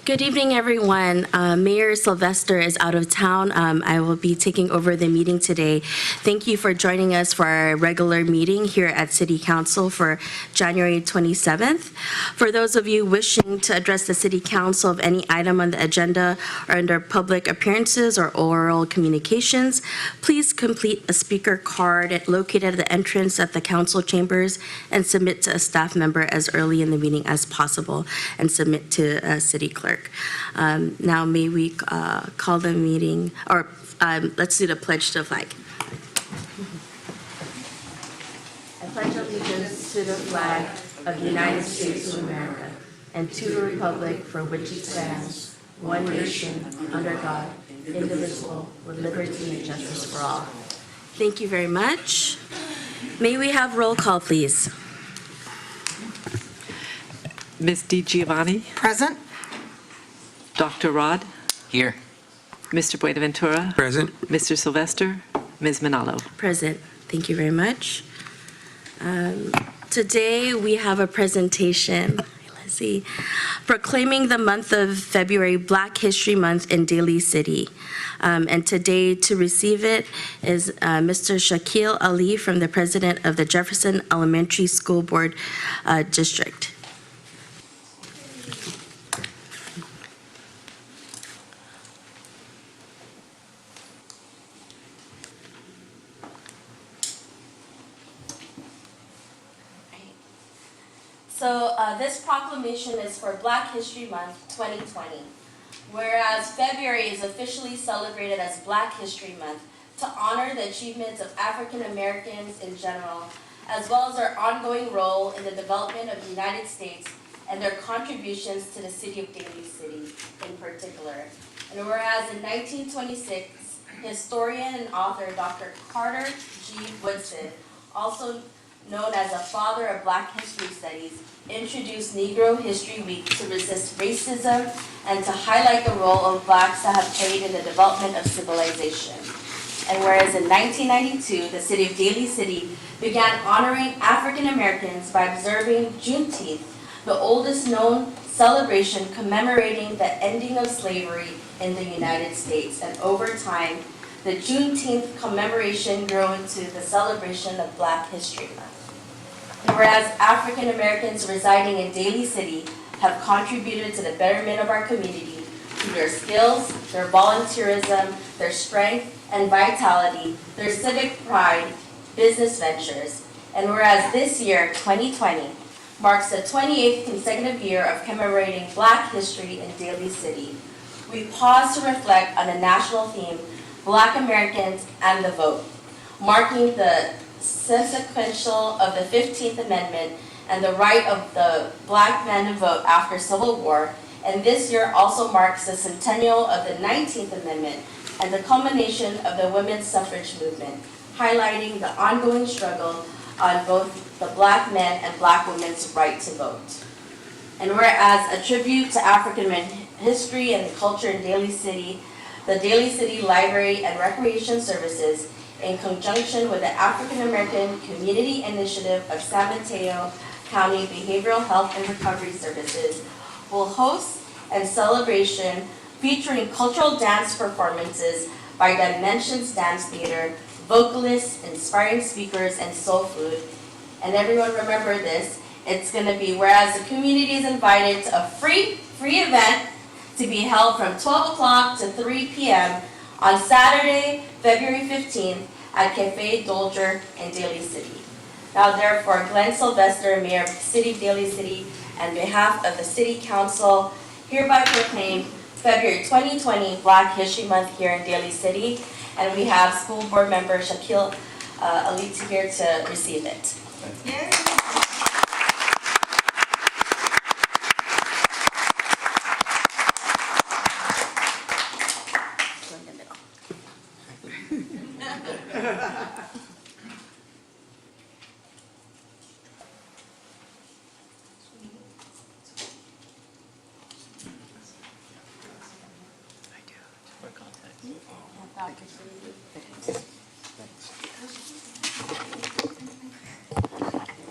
Good evening, everyone. Mayor Sylvester is out of town. I will be taking over the meeting today. Thank you for joining us for our regular meeting here at City Council for January 27th. For those of you wishing to address the City Council of any item on the agenda or under public appearances or oral communications, please complete a speaker card located at the entrance at the council chambers and submit to a staff member as early in the meeting as possible and submit to City Clerk. Now, may we call the meeting, or let's do the pledge to the flag. I pledge allegiance to the flag of the United States of America and to the republic for which it stands, one nation, under God, indivisible, with liberty and justice for all. Thank you very much. May we have roll call, please? Ms. DiGiovanni, Present. Dr. Rod, Here. Mr. Buenaventura, Present. Mr. Sylvester, Ms. Manalo. Present. Thank you very much. Today we have a presentation, let's see, proclaiming the month of February Black History Month in Daly City. And today to receive it is Mr. Shakil Ali from the President of the Jefferson Elementary School Board District. So this proclamation is for Black History Month 2020, whereas February is officially celebrated as Black History Month to honor the achievements of African Americans in general, as well as their ongoing role in the development of the United States and their contributions to the city of Daly City in particular. And whereas in 1926, historian and author Dr. Carter G. Woodson, also known as the father of Black history studies, introduced Negro History Week to resist racism and to highlight the role of Blacks that have played in the development of civilization. And whereas in 1992, the city of Daly City began honoring African Americans by observing Juneteenth, the oldest known celebration commemorating the ending of slavery in the United States. And over time, the Juneteenth commemoration grew into the celebration of Black History Month. And whereas African Americans residing in Daly City have contributed to the betterment of our community through their skills, their volunteerism, their strength and vitality, their civic pride, business ventures. And whereas this year, 2020, marks the 28th consecutive year of commemorating Black history in Daly City, we pause to reflect on the national theme, Black Americans and the Vote, marking the sequential of the 15th Amendment and the right of the Black man to vote after Civil War. And this year also marks the centennial of the 19th Amendment and the culmination of the women's suffrage movement, highlighting the ongoing struggle on both the Black men and Black women's right to vote. And whereas a tribute to African history and culture in Daly City, the Daly City Library and Recreation Services, in conjunction with the African American Community Initiative of San Mateo County Behavioral Health and Recovery Services, will host a celebration featuring cultural dance performances by Dimensions Dance Theater, vocalists, inspiring speakers, and soul food. And everyone remember this, it's going to be, whereas the community is invited to a free event to be held from 12 o'clock to 3 p.m. on Saturday, February 15th at Cafe Dolger in Daly City. Now therefore, Glenn Sylvester, Mayor of the City of Daly City, on behalf of the City Council, hereby proclaim February 2020 Black History Month here in Daly City. And we have School Board Member Shakil Ali here to receive it. Yay.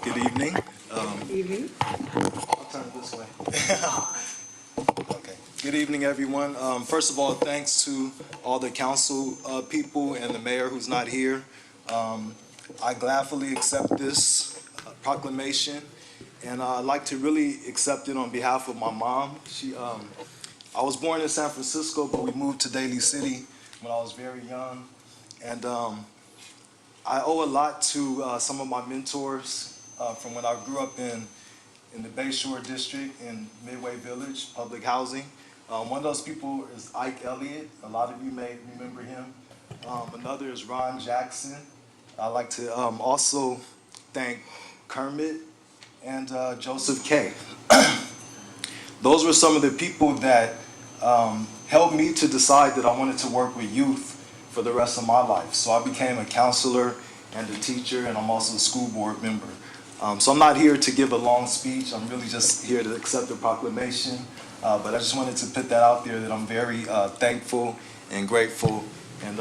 Good evening. Evening. I'll turn it this way. Okay. Good evening, everyone. First of all, thanks to all the council people and the mayor who's not here. I gladly accept this proclamation, and I'd like to really accept it on behalf of my mom. I was born in San Francisco, but we moved to Daly City when I was very young, and I owe a lot to some of my mentors from when I grew up in the Bayshore District in Midway Village, public housing. One of those people is Ike Elliott. A lot of you may remember him. Another is Ron Jackson. I'd like to also thank Kermit and Joseph K. Those were some of the people that helped me to decide that I wanted to work with youth for the rest of my life. So I became a counselor and a teacher, and I'm also a school board member. So I'm not here to give a long speech. I'm really just here to accept the proclamation. But I just wanted to put that out there that I'm very thankful and grateful, and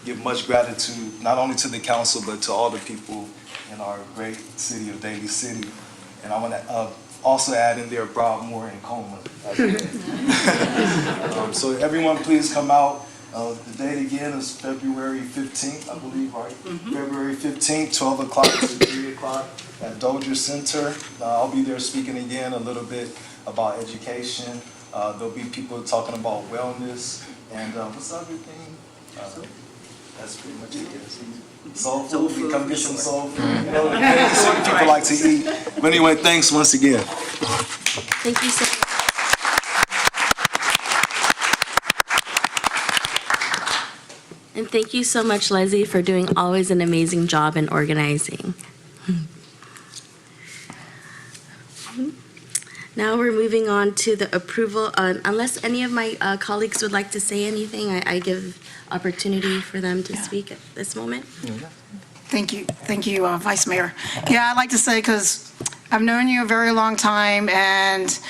give much gratitude not only to the council but to all the people in our great city of Daly City. And I want to also add in there Broadmoor and Coma. So everyone please come out. The date again is February 15th, I believe, right? February 15th, 12 o'clock to 3 o'clock at Dozier Center. I'll be there speaking again a little bit about education. There'll be people talking about wellness and what's the other thing? That's pretty much it. Soul food. We come get some soul food. You know, people like to eat. But anyway, thanks once again. Thank you so much. And thank you so much, Leslie, for doing always an amazing job in organizing. Now we're moving on to the approval. Unless any of my colleagues would like to say anything, I give opportunity for them to speak at this moment. Thank you, Vice Mayor. Yeah, I'd like to say, because I've known you a very long time, and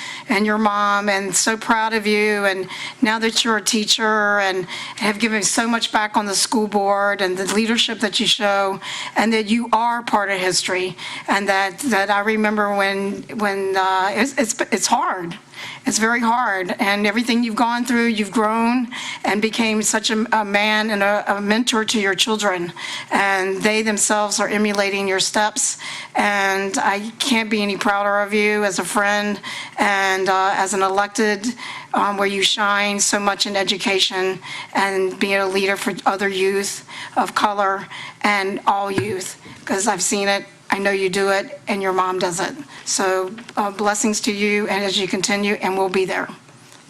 your mom, and so proud of you, and now that you're a teacher and have given so much back on the school board and the leadership that you show, and that you are part of history, and that I remember when it's hard. It's very hard, and everything you've gone through, you've grown and became such a man and a mentor to your children, and they themselves are emulating your steps, and I can't be any prouder of you as a friend and as an elected, where you shine so much in education and being a leader for other youth of color and all youth, because I've seen it. I know you do it, and your mom does it. So blessings to you, and as you continue, and we'll be there.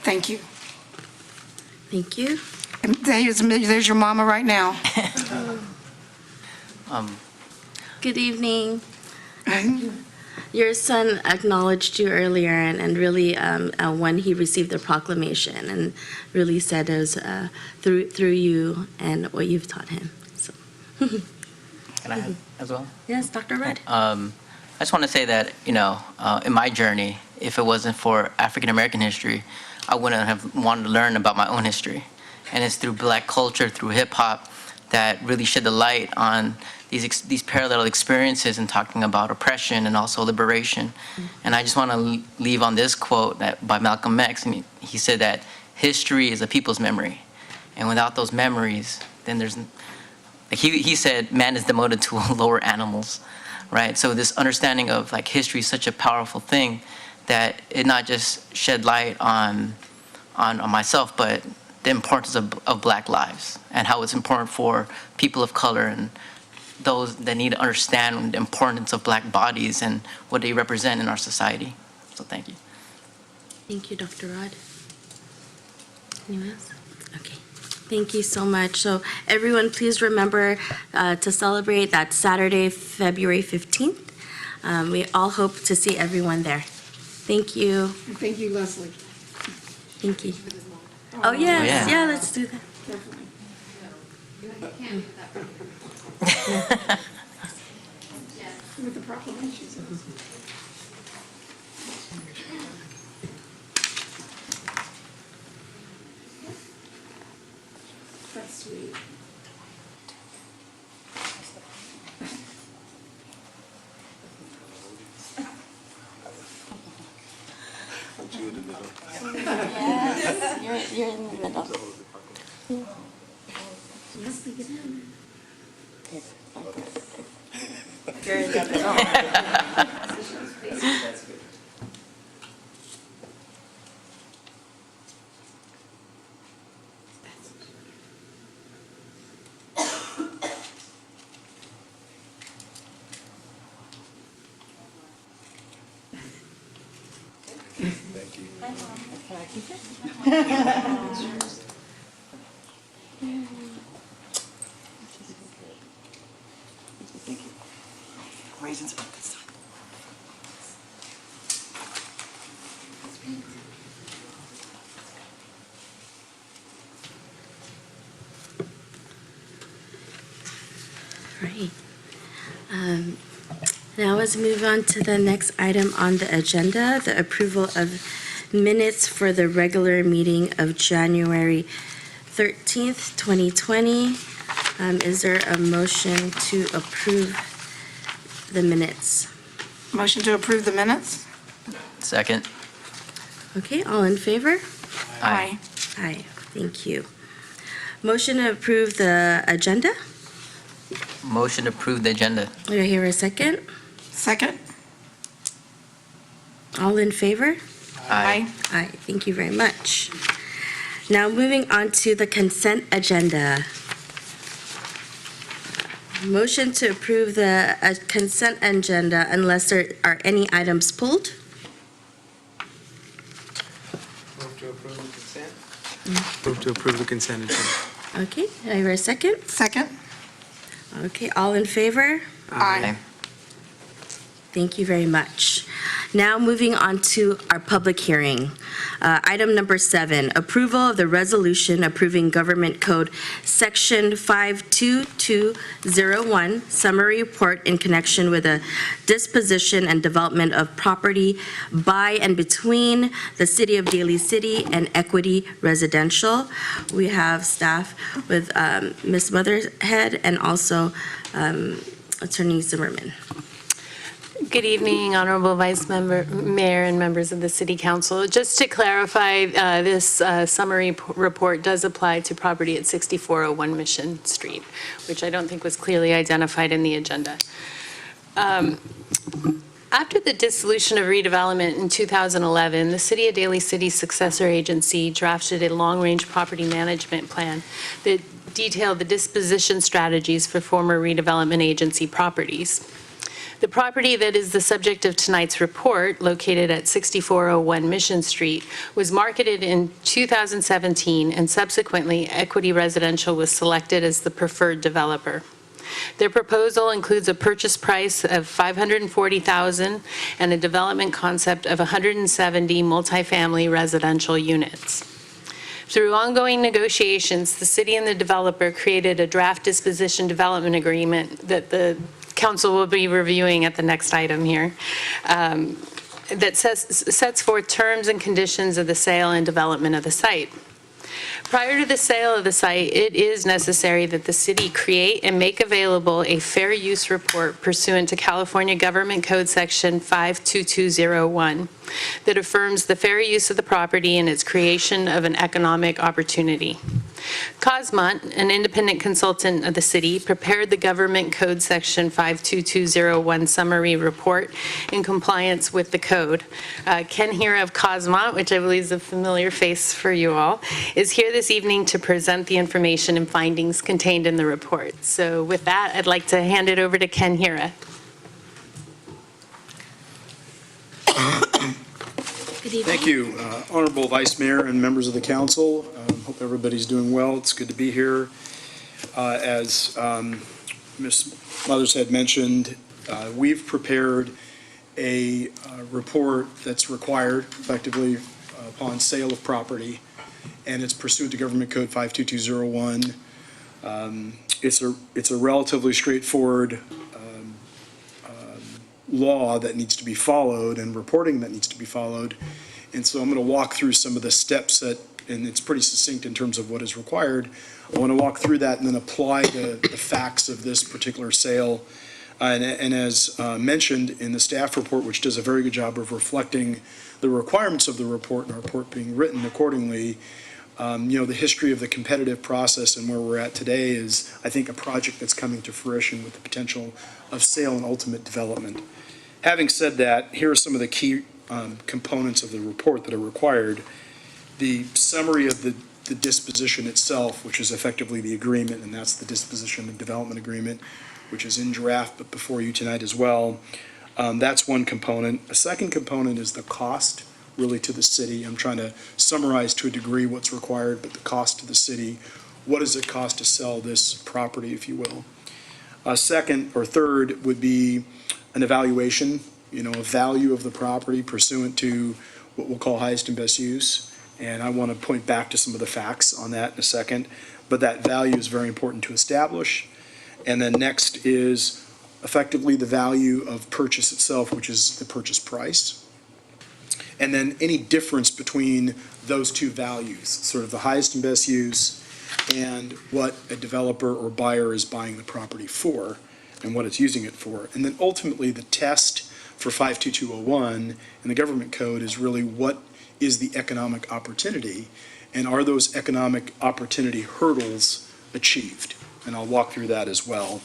Thank you. Thank you. And there's your mama right now. Good evening. Your son acknowledged you earlier, and really when he received the proclamation, and really said it was through you and what you've taught him. So. Can I have as well? Yes, Dr. Rudd. I just want to say that, in my journey, if it wasn't for African American history, I wouldn't have wanted to learn about my own history. And it's through Black culture, through hip hop, that really shed the light on these parallel experiences and talking about oppression and also liberation. And I just want to leave on this quote by Malcolm X, and he said that history is a people's memory. And without those memories, then there's, he said, man is demoted to lower animals, right? So this understanding of history is such a powerful thing that it not just shed light on myself, but the importance of Black lives and how it's important for people of color and those that need to understand the importance of Black bodies and what they represent in our society. So thank you. Thank you, Dr. Rudd. Anyone else? Okay. Thank you so much. So everyone, please remember to celebrate that Saturday, February 15th. We all hope to see everyone there. Thank you. And thank you, Leslie. Thank you. Oh, yes. yeah. Yeah, let's do that. Definitely. With the proclamations. That's sweet. Yes, you're in the middle. You're in the middle. Thank you. Raisins. Right. Now let's move on to the next item on the agenda, the approval of minutes for the regular meeting of January 13th, 2020. Is there a motion to approve the minutes? Motion to approve the minutes? Second. Okay, all in favor? Aye. Aye, thank you. Motion to approve the agenda? Motion to approve the agenda. Do I hear a second? Second? All in favor? Aye. Aye, thank you very much. Now moving on to the consent agenda. Motion to approve the consent agenda unless there are any items pulled. Move to approve the consent. Move to approve the consent agenda. Okay, do I hear a second? Second? Okay, all in favor? Aye. Thank you very much. Now moving on to our public hearing. Item number 7, approval of the resolution approving Government Code Section 52201, summary report in connection with the disposition and development of property by and between the City of Daly City and Equity Residential. We have staff with Ms. Motherhead and also Attorney Zimmerman. Good evening, Honorable Vice Mayor and members of the City Council. Just to clarify, this summary report does apply to property at 6401 Mission Street, which I don't think was clearly identified in the agenda. After the dissolution of redevelopment in 2011, the City of Daly City's successor agency drafted a long-range property management plan that detailed the disposition strategies for former redevelopment agency properties. The property that is the subject of tonight's report, located at 6401 Mission Street, was marketed in 2017, and subsequently, Equity Residential was selected as the preferred developer. Their proposal includes a purchase price of $540,000 and a development concept of 170 multifamily residential units. Through ongoing negotiations, the city and the developer created a draft disposition development agreement that the council will be reviewing at the next item here, that sets forth terms and conditions of the sale and development of the site. Prior to the sale of the site, it is necessary that the city create and make available a fair use report pursuant to California Government Code Section 52201 that affirms the fair use of the property and its creation of an economic opportunity. Cosmont, an independent consultant of the city, prepared the Government Code Section 52201 summary report in compliance with the code. Ken here of Cosmont, which I believe is a familiar face for you all, is here this evening to present the information and findings contained in the report. So with that, I'd like to hand it over to Ken Hira. Good evening. Thank you, Honorable Vice Mayor and members of the council. Hope everybody's doing well. It's good to be here. As Ms. Mothers had mentioned, we've prepared a report that's required effectively upon sale of property, and it's pursuant to Government Code 52201. It's a relatively straightforward law that needs to be followed and reporting that needs to be followed. And so I'm going to walk through some of the steps and it's pretty succinct in terms of what is required. I want to walk through that and then apply the facts of this particular sale And as mentioned in the staff report, which does a very good job of reflecting the requirements of the report and our report being written accordingly, the history of the competitive process and where we're at today is, I think, a project that's coming to fruition with the potential of sale and ultimate development. Having said that, here are some of the key components of the report that are required. The summary of the disposition itself, which is effectively the agreement, and that's the disposition and development agreement, which is in draft but before you tonight as well. That's one component. A second component is the cost really to the city. I'm trying to summarize to a degree what's required, but the cost to the city. What does it cost to sell this property, if you will? Second or third would be an evaluation, a value of the property pursuant to what we'll call highest and best use. And I want to point back to some of the facts on that in a second. But that value is very important to establish. And then next is effectively the value of purchase itself, which is the purchase price. And then any difference between those two values, sort of the highest and best use and what a developer or buyer is buying the property for and what it's using it for. And then ultimately the test for 52201 in the government code is really what is the economic opportunity, and are those economic opportunity hurdles achieved? And I'll walk through that as well.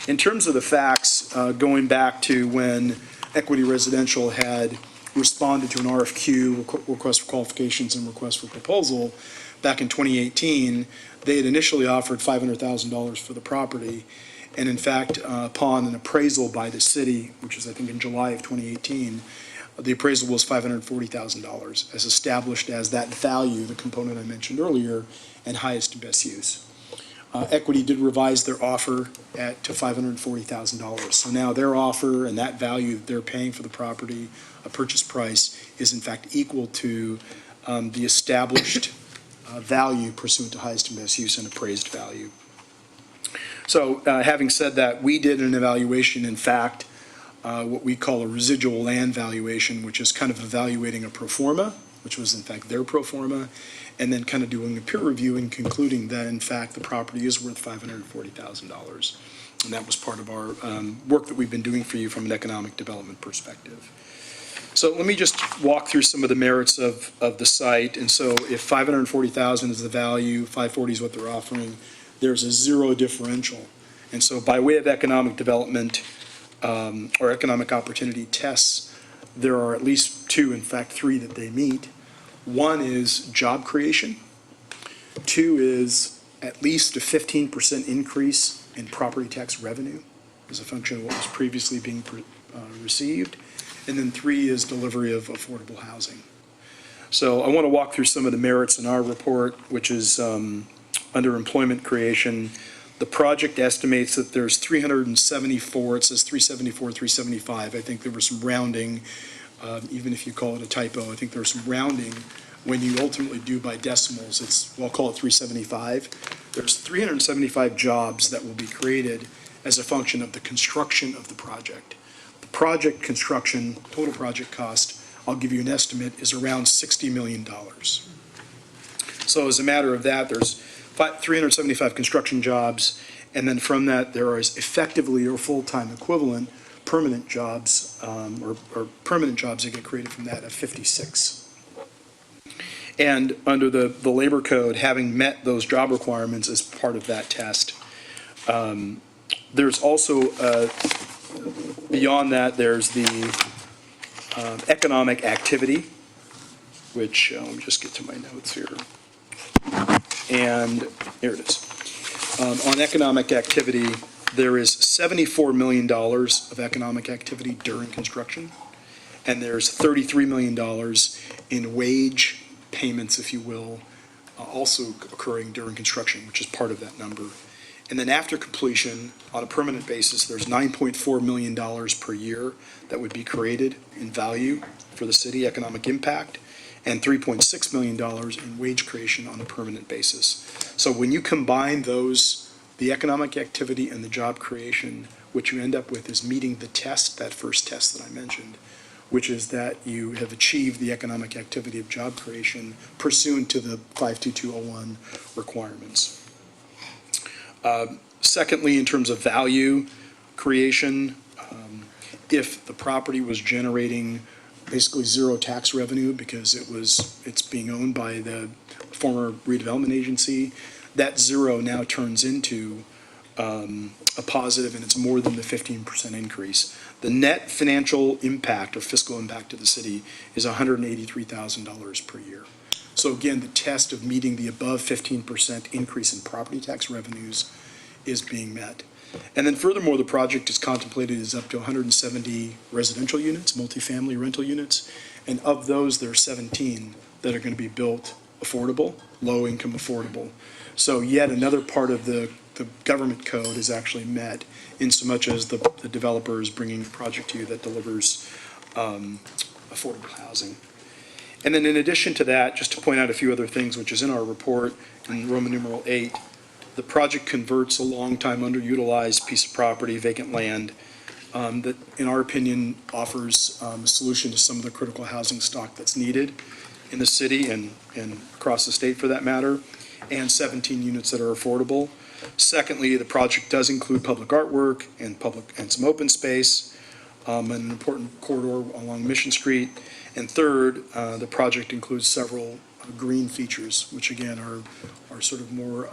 In terms of the facts, going back to when Equity Residential had responded to an RFQ, request for qualifications and request for proposal, back in 2018, they had initially offered $500,000 for the property. And in fact, upon an appraisal by the city, which was I think in July of 2018, the appraisal was $540,000 as established as that value, the component I mentioned earlier, and highest and best use. Equity did revise their offer to $540,000. So now their offer and that value that they're paying for the property, a purchase price, is in fact equal to the established value pursuant to highest and best use and appraised value. So having said that, we did an evaluation, in fact, what we call a residual land valuation, which is kind of evaluating a pro forma, which was in fact their pro forma, and then kind of doing a peer review and concluding that in fact the property is worth $540,000. And that was part of our work that we've been doing for you from an economic development perspective. So let me just walk through some of the merits of the site. And so if $540,000 is the value, $540 is what they're offering, there's a zero differential. And so by way of economic development or economic opportunity tests, there are at least two, in fact, three that they meet. One is job creation. Two is at least a 15% increase in property tax revenue as a function of what was previously being received. And then three is delivery of affordable housing. So I want to walk through some of the merits in our report, which is under employment creation. The project estimates that there's 374, it says 374, 375. I think there was some rounding, even if you call it a typo. I think there's some rounding. When you ultimately do by decimals, I'll call it 375. There's 375 jobs that will be created as a function of the construction of the project. The project construction, total project cost, I'll give you an estimate, is around $60 million. So as a matter of that, there's 375 construction jobs, and then from that, there is effectively or full-time equivalent permanent jobs, or permanent jobs that get created from that of 56. And under the labor code, having met those job requirements as part of that test, there's also, beyond that, there's the economic activity, which, let me just get to my notes here. And here it is. On economic activity, there is $74 million of economic activity during construction, and there's $33 million in wage payments, if you will, also occurring during construction, which is part of that number. And then after completion, on a permanent basis, there's $9.4 million per year that would be created in value for the city, economic impact, and $3.6 million in wage creation on a permanent basis. So when you combine those, the economic activity and the job creation, what you end up with is meeting the test, that first test that I mentioned, which is that you have achieved the economic activity of job creation pursuant to the 52201 requirements. Secondly, in terms of value, creation, if the property was generating basically zero tax revenue because it's being owned by the former redevelopment agency, that zero now turns into a positive, and it's more than the 15% increase. The net financial impact or fiscal impact to the city is $183,000 per year. So again, the test of meeting the above 15% increase in property tax revenues is being met. And then furthermore, the project is contemplated as up to 170 residential units, multifamily rental units, and of those, there are 17 that are going to be built affordable, low-income affordable. So yet another part of the government code is actually met in so much as the developer is bringing a project to you that delivers affordable housing. And then in addition to that, just to point out a few other things, which is in our report in Roman numeral 8, the project converts a long-time underutilized piece of property, vacant land, that, in our opinion, offers a solution to some of the critical housing stock that's needed in the city and across the state for that matter, and 17 units that are affordable. Secondly, the project does include public artwork and some open space, an important corridor along Mission Street. And third, the project includes several green features, which again are sort of more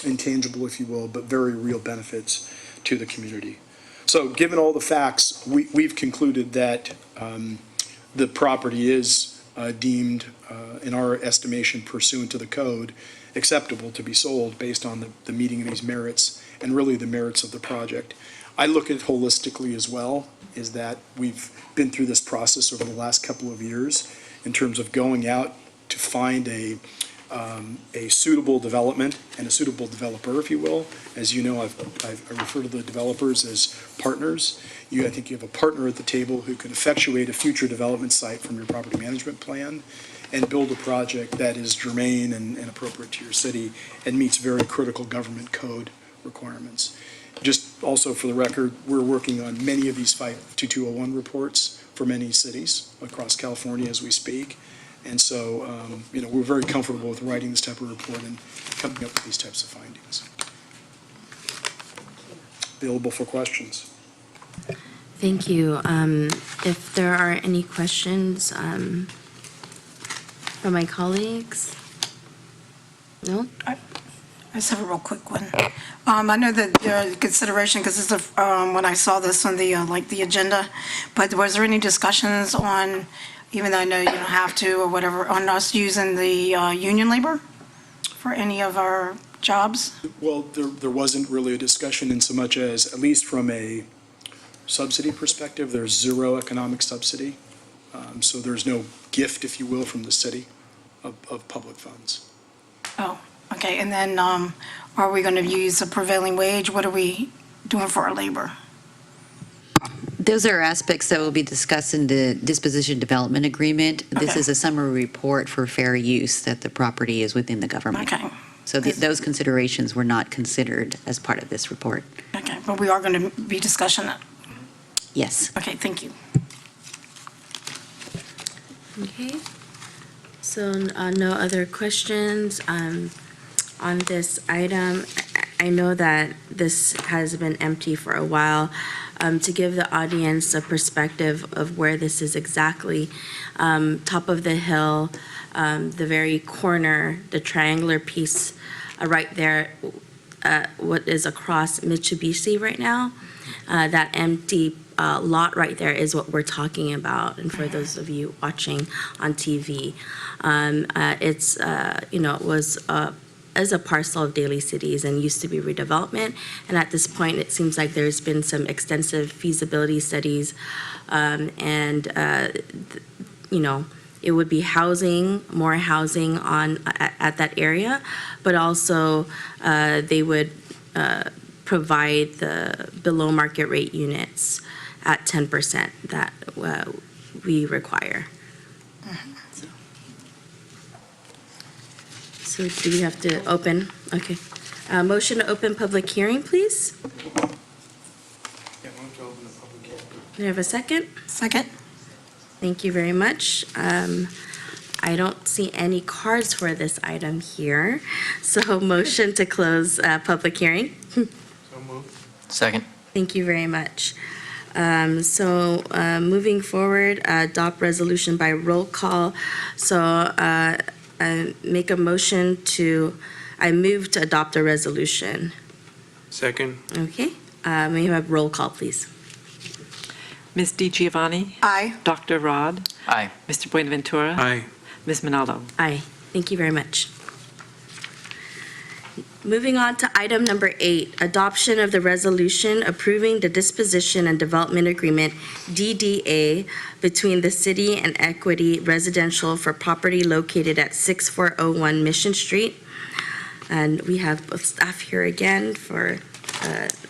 intangible, if you will, but very real benefits to the community. So given all the facts, we've concluded that the property is deemed, in our estimation pursuant to the code, acceptable to be sold based on the meeting of these merits and really the merits of the project. I look at it holistically as well, is that we've been through this process over the last couple of years in terms of going out to find a suitable development and a suitable developer, if you will. As you know, I refer to the developers as partners. I think you have a partner at the table who can effectuate a future development site from your property management plan and build a project that is germane and appropriate to your city and meets very critical government code requirements. Just also for the record, we're working on many of these 52201 reports for many cities across California as we speak. And so, we're very comfortable with writing this type of report and coming up with these types of findings. Available for questions. Thank you. If there are any questions from my colleagues? No? I just have a real quick one. I know that consideration, because this is when I saw this on the the agenda, but was there any discussions on, even though I know you don't have to or whatever, on us using the union labor for any of our jobs? Well, there wasn't really a discussion in so much as, at least from a subsidy perspective, there's zero economic subsidy. So there's no gift, if you will, from the city of public funds. Oh, okay. And then are we going to use a prevailing wage? What are we doing for our labor? Those are aspects that will be discussed in the disposition development agreement. This Okay. is a summary report for fair use that the property is within the government. Okay, So those considerations were not considered as part of this report. okay. But we are going to be discussing it. Yes. Okay, thank you. Okay. So no other questions on this item. I know that this has been empty for a while. To give the audience a perspective of where this is exactly, top of the hill, the very corner, the triangular piece right there, what is across Mitsubishi right now, that empty lot right there is what we're talking about. And for those of you watching on TV, it's, it was as a parcel of Daly Cities and used to be redevelopment. And at this point, it seems like there's been some extensive feasibility studies, it would be housing, more housing at that area, but also they would provide the below market rate units at 10% that we require. So do we have to open? Okay. Motion to open public hearing, please. Do we have a second? Second? Thank you very much. I don't see any cards for this item here. So motion to close public hearing. So moved. Second. Thank you very much. Moving forward, adopt resolution by roll call. I make a motion I move to adopt a resolution. Second. Okay, may you have roll call, please? Ms. DiGiovanni? Aye. Dr. Rod? Aye. Mr. Buenaventura? Aye. Ms. Manalo? Aye. Thank you very much. Moving on to item number 8, adoption of the resolution approving the disposition and development agreement, DDA, between the city and Equity Residential for property located at 6401 Mission Street. And we have both staff here again for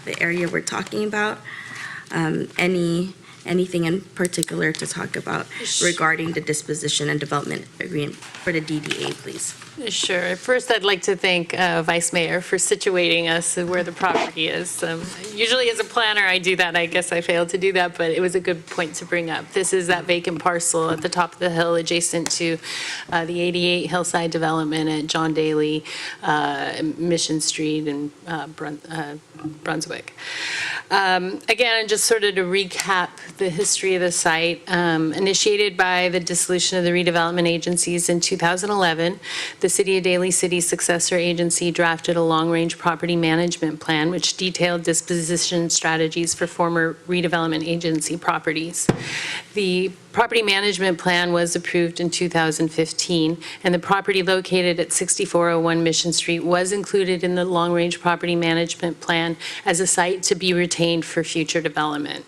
the area we're talking about. Anything in particular to talk about regarding the disposition and development agreement for the DDA, please? Sure. First, I'd like to thank Vice Mayor for situating us where the property is. Usually as a planner, I do that. I guess I failed to do that, but it was a good point to bring up. This is that vacant parcel at the top of the hill adjacent to the 88 Hillside Development at John Daly, Mission Street, and Brunswick. Again, just sort of to recap the history of the site, initiated by the dissolution of the redevelopment agencies in 2011, the City of Daly City successor agency drafted a long-range property management plan which detailed disposition strategies for former redevelopment agency properties. The property management plan was approved in 2015, and the property located at 6401 Mission Street was included in the long-range property management plan as a site to be retained for future development.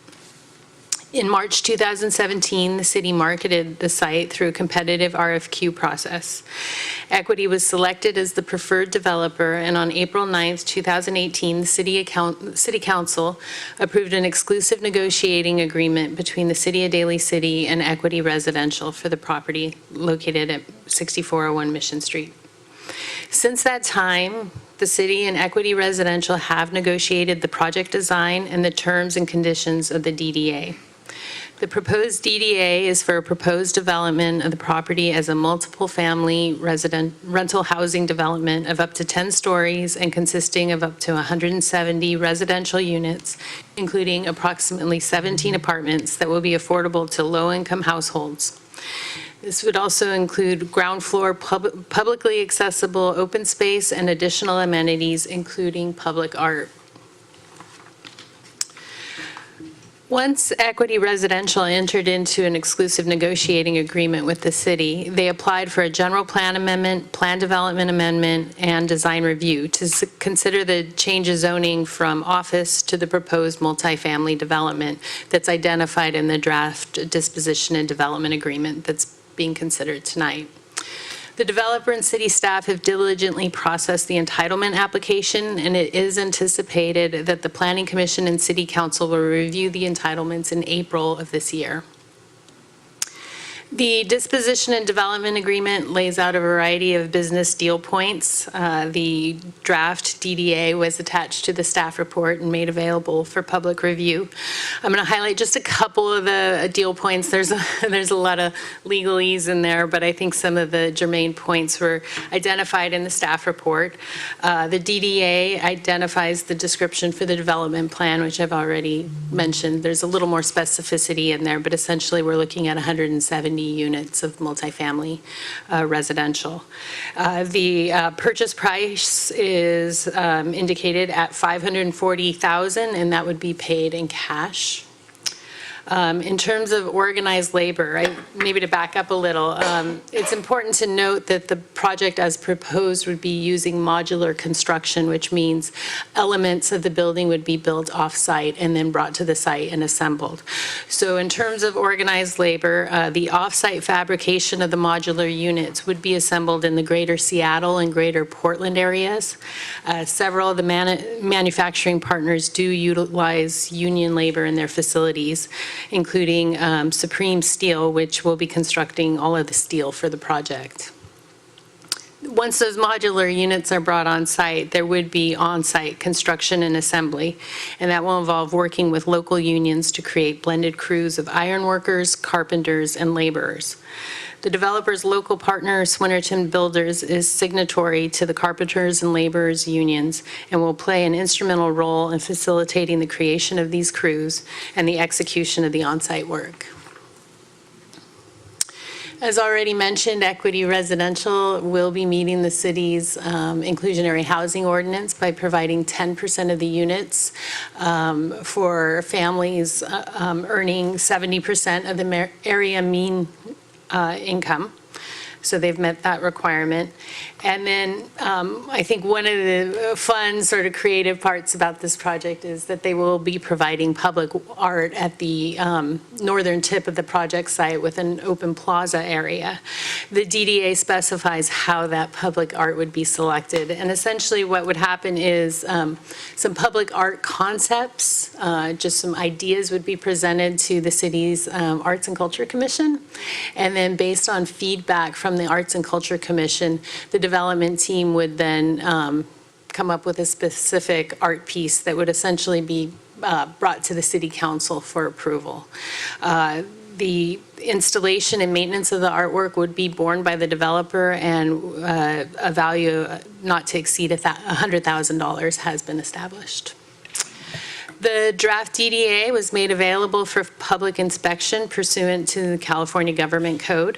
In March 2017, the city marketed the site through a competitive RFQ process. Equity was selected as the preferred developer, and on April 9th, 2018, the City Council approved an exclusive negotiating agreement between the City of Daly City and Equity Residential for the property located at 6401 Mission Street. Since that time, the City and Equity Residential have negotiated the project design and the terms and conditions of the DDA. The proposed DDA is for a proposed development of the property as a multiple-family rental housing development of up to 10 stories and consisting of up to 170 residential units, including approximately 17 apartments that will be affordable to low-income households. This would also include ground floor publicly accessible open space and additional amenities, including public art. Once Equity Residential entered into an exclusive negotiating agreement with the city, they applied for a general plan amendment, plan development amendment, and design review to consider the change of zoning from office to the proposed multifamily development that's identified in the draft disposition and development agreement that's being considered tonight. The developer and city staff have diligently processed the entitlement application, and it is anticipated that the Planning Commission and City Council will review the entitlements in April of this year. The disposition and development agreement lays out a variety of business deal points. The draft DDA was attached to the staff report and made available for public review. I'm going to highlight just a couple of the deal points. There's a lot of legalese in there, but I think some of the germane points were identified in the staff report. The DDA identifies the description for the development plan, which I've already mentioned. There's a little more specificity in there, but essentially we're looking at 170 units of multifamily residential. The purchase price is indicated at $540,000, and that would be paid in cash. In terms of organized labor, maybe to back up a little, it's important to note that the project as proposed would be using modular construction, which means elements of the building would be built off-site and then brought to the site and assembled. So in terms of organized labor, the off-site fabrication of the modular units would be assembled in the greater Seattle and greater Portland areas. Several of the manufacturing partners do utilize union labor in their facilities, including Supreme Steel, which will be constructing all of the steel for the project. once those modular units are brought on site, there would be on-site construction and assembly, and that will involve working with local unions to create blended crews of ironworkers, carpenters, and laborers. The developer's local partner, Swinnerton Builders, is signatory to the carpenters and laborers unions and will play an instrumental role in facilitating the creation of these crews and the execution of the on-site work. As already mentioned, Equity Residential will be meeting the city's inclusionary housing ordinance by providing 10% of the units for families earning 70% of the area mean income. So they've met that requirement. And then I think one of the fun sort of creative parts about this project is that they will be providing public art at the northern tip of the project site with an open plaza area. The DDA specifies how that public art would be selected. And essentially what would happen is some public art concepts, just some ideas would be presented to the city's Arts and Culture Commission. And then based on feedback from the Arts and Culture Commission, the development team would then come up with a specific art piece that would essentially be brought to the city council for approval. The installation and maintenance of the artwork would be borne by the developer, and a value not to exceed $100,000 has been established. The draft DDA was made available for public inspection pursuant to the California Government Code.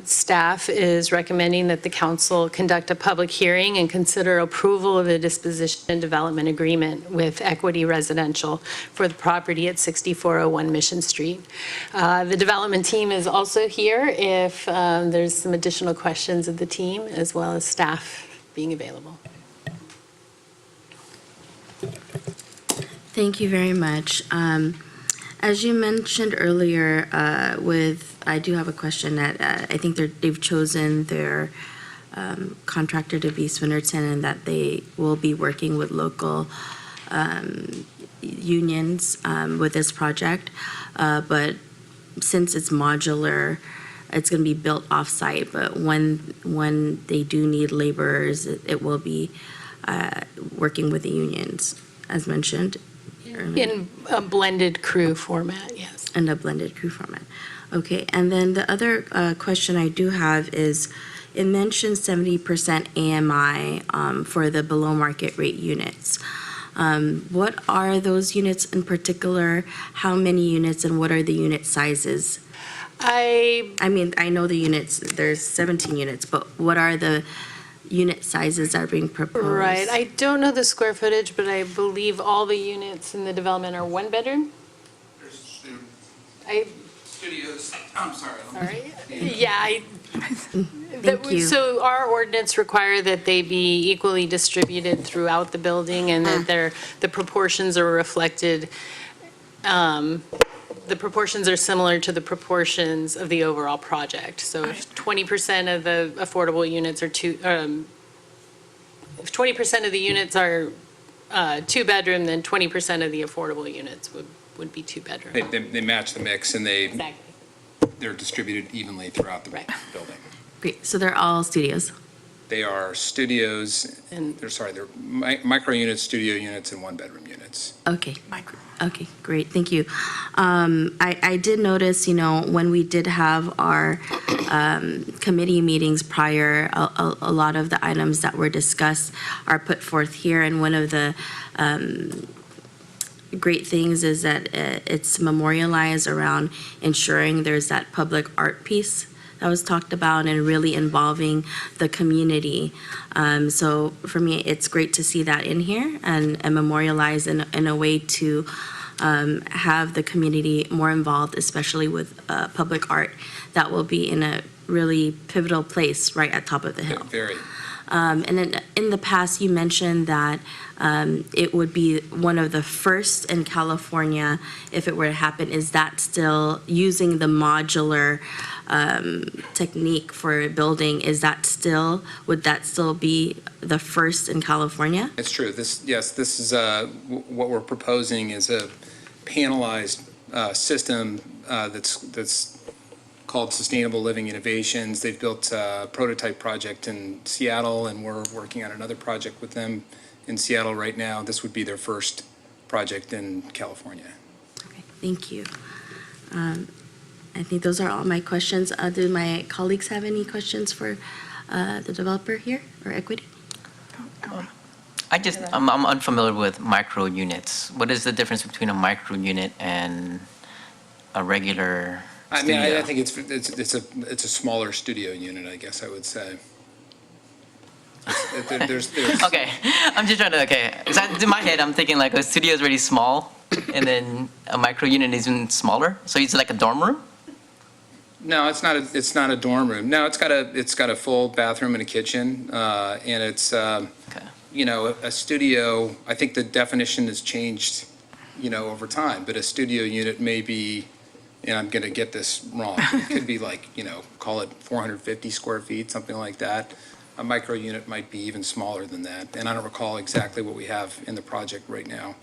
Staff is recommending that the council conduct a public hearing and consider approval of the disposition and development agreement with Equity Residential for the property at 6401 Mission Street. The development team is also here if there's some additional questions of the team, as well as staff being available. Thank you very much. As you mentioned earlier, I do have a question that I think they've chosen their contractor to be Swinnerton, and that they will be working with local unions with this project. But since it's modular, it's going to be built off-site. But when they do need laborers, it will be working with the unions, as mentioned. In a blended crew format, yes. In a blended crew format. Okay, and then the other question I do have is, it mentions 70% AMI for the below market rate units. What are those units in particular? How many units, and what are the unit sizes? I mean, I know the units, there's 17 units, but what are the unit sizes that are being proposed? Right, I don't know the square footage, but I believe all the units in the development are one bedroom? Studios, I'm sorry. Sorry? Yeah. Thank you. So our ordinance require that they be equally distributed throughout the building, and that the proportions are reflected, the proportions are similar to the proportions of the overall project. So if 20% of the affordable units are if 20% of the units are two-bedroom, then 20% of the affordable units would be two-bedroom. They match the mix, and Exactly. they're distributed evenly throughout the Right. building. Great, so they're all studios? They are studios, And they're micro units, studio units, and one-bedroom units. Okay. Okay, great, thank you. I did notice, when we did have our committee meetings prior, a lot of the items that were discussed are put forth here, and one of the great things is that it's memorialized around ensuring there's that public art piece that was talked about, and really involving the community. So for me, it's great to see that in here and memorialized in a way to have the community more involved, especially with public art that will be in a really pivotal place right at top of the hill. Very. And then in the past, you mentioned that it would be one of the first in California if it were to happen. Is that still using the modular technique for building? Would that still be the first in California? It's true. This is what we're proposing is a panelized system that's called Sustainable Living Innovations. They've built a prototype project in Seattle, and we're working on another project with them in Seattle right now. This would be their first project in California. Okay, thank you. I think those are all my questions. Do my colleagues have any questions for the developer here or Equity? I'm unfamiliar with micro units. What is the difference between a micro unit and a regular I mean, studio? I think it's a smaller studio unit, I guess I would say. There's Okay, I'm just trying to, okay, 'cause in my head, I'm thinking like a studio is really small, and then a micro unit is even smaller, so it's like a dorm room? No, it's not a dorm room. No, it's got a full bathroom and a kitchen, and it's, you know, a studio, I think the definition has changed, you know, over time, but a studio unit may be, and I'm gonna get this wrong, it could be like, you know, call it 450 square feet, something like that. A micro unit might be even smaller than that, and I don't recall exactly what we have in the project right now.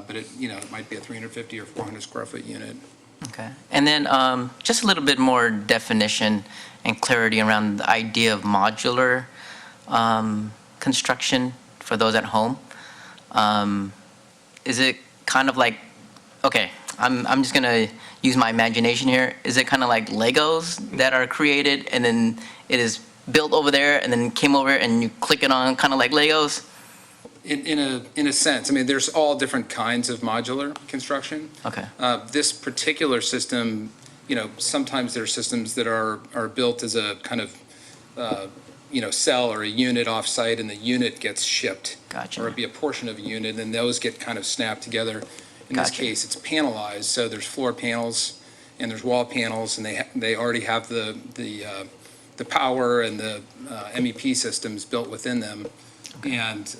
But it, you know, it might be a 350 or 400 square foot unit. Okay, and then just a little bit more definition and clarity around the idea of modular construction for those at home. Is it kind of like, okay, I'm just gonna use my imagination here. Is it kind of like Legos that are created and then it is built over there and then came over and you click it on, kind of like Legos? In a sense, I mean, there's all different kinds of modular construction. Okay. This particular system, you know, sometimes there are systems that are built as a kind of, you know, cell or a unit off-site, and the unit gets shipped. Gotcha. Or it'd be a portion of a unit, and those get kind of snapped together. In this Gotcha. case, it's panelized, so there's floor panels and there's wall panels, and they already have the power and the MEP systems built within them. And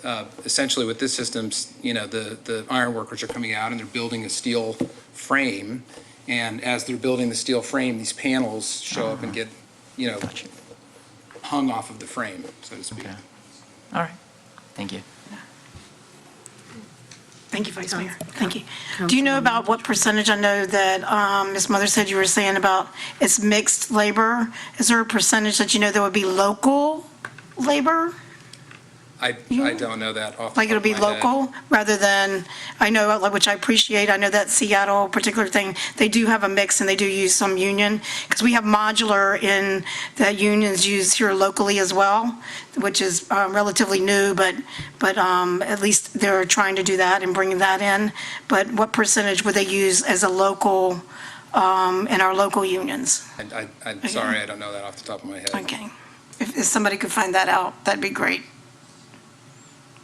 essentially with this system, you know, the iron workers are coming out and they're building a steel frame. And as they're building the steel frame, these panels show up and get, you know, Gotcha. hung off of the frame, so to speak. Okay. All right, thank you. Thank you, Vice Mayor. Thank you. Do you know about what percentage? I know that Ms. Mother said you were saying about it's mixed labor. Is there a percentage that you know that would be local labor? I don't know that off the Like it'll top be of my head. local rather than, I know, like, which I appreciate, I know that Seattle particular thing, they do have a mix and they do use some union, because we have modular in, that unions use here locally as well, which is relatively new, but at least they're trying to do that and bringing that in. But what percentage would they use as a local, in our local unions? I'm sorry, I don't know that off the top of my head. Okay. If somebody could find that out, that'd be great.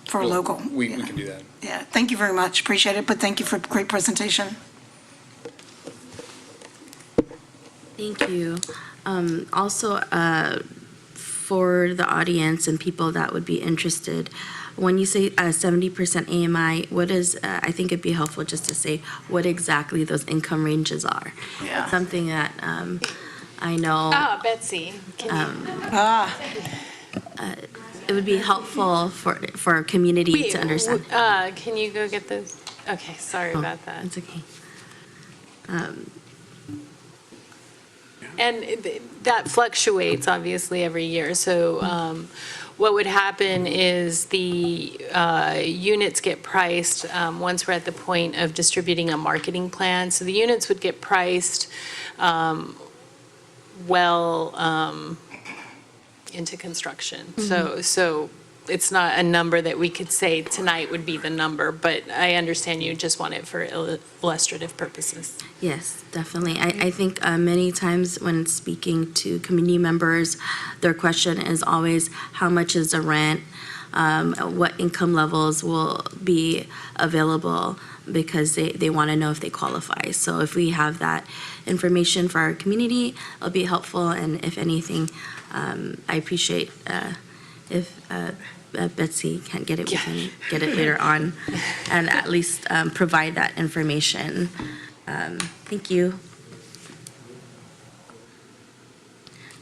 For Well, local. We yeah. can do that. Yeah, thank you very much, appreciate it, but thank you for a great presentation. Thank you. Also, for the audience and people that would be interested, when you say 70% AMI, what is, I think it'd be helpful just to say what exactly those income ranges are. Yeah. Something that I know. Betsy, can It would be helpful for a community you? to understand. Can you go get the, okay, sorry about that. That's okay. And that fluctuates, obviously, every year. So what would happen is the units get priced once we're at the point of distributing a marketing plan. So the units would get priced into construction. So it's not a number that we could say tonight would be the number, but I understand you just want it for illustrative purposes. Yes, definitely. I think many times when speaking to community members, their question is always, how much is the rent? What income levels will be available? Because they want to know if they qualify. So if we have that information for our community, it'll be helpful. And if anything, I appreciate if Betsy can get it, we can get it later on, and at least provide that information. Thank you.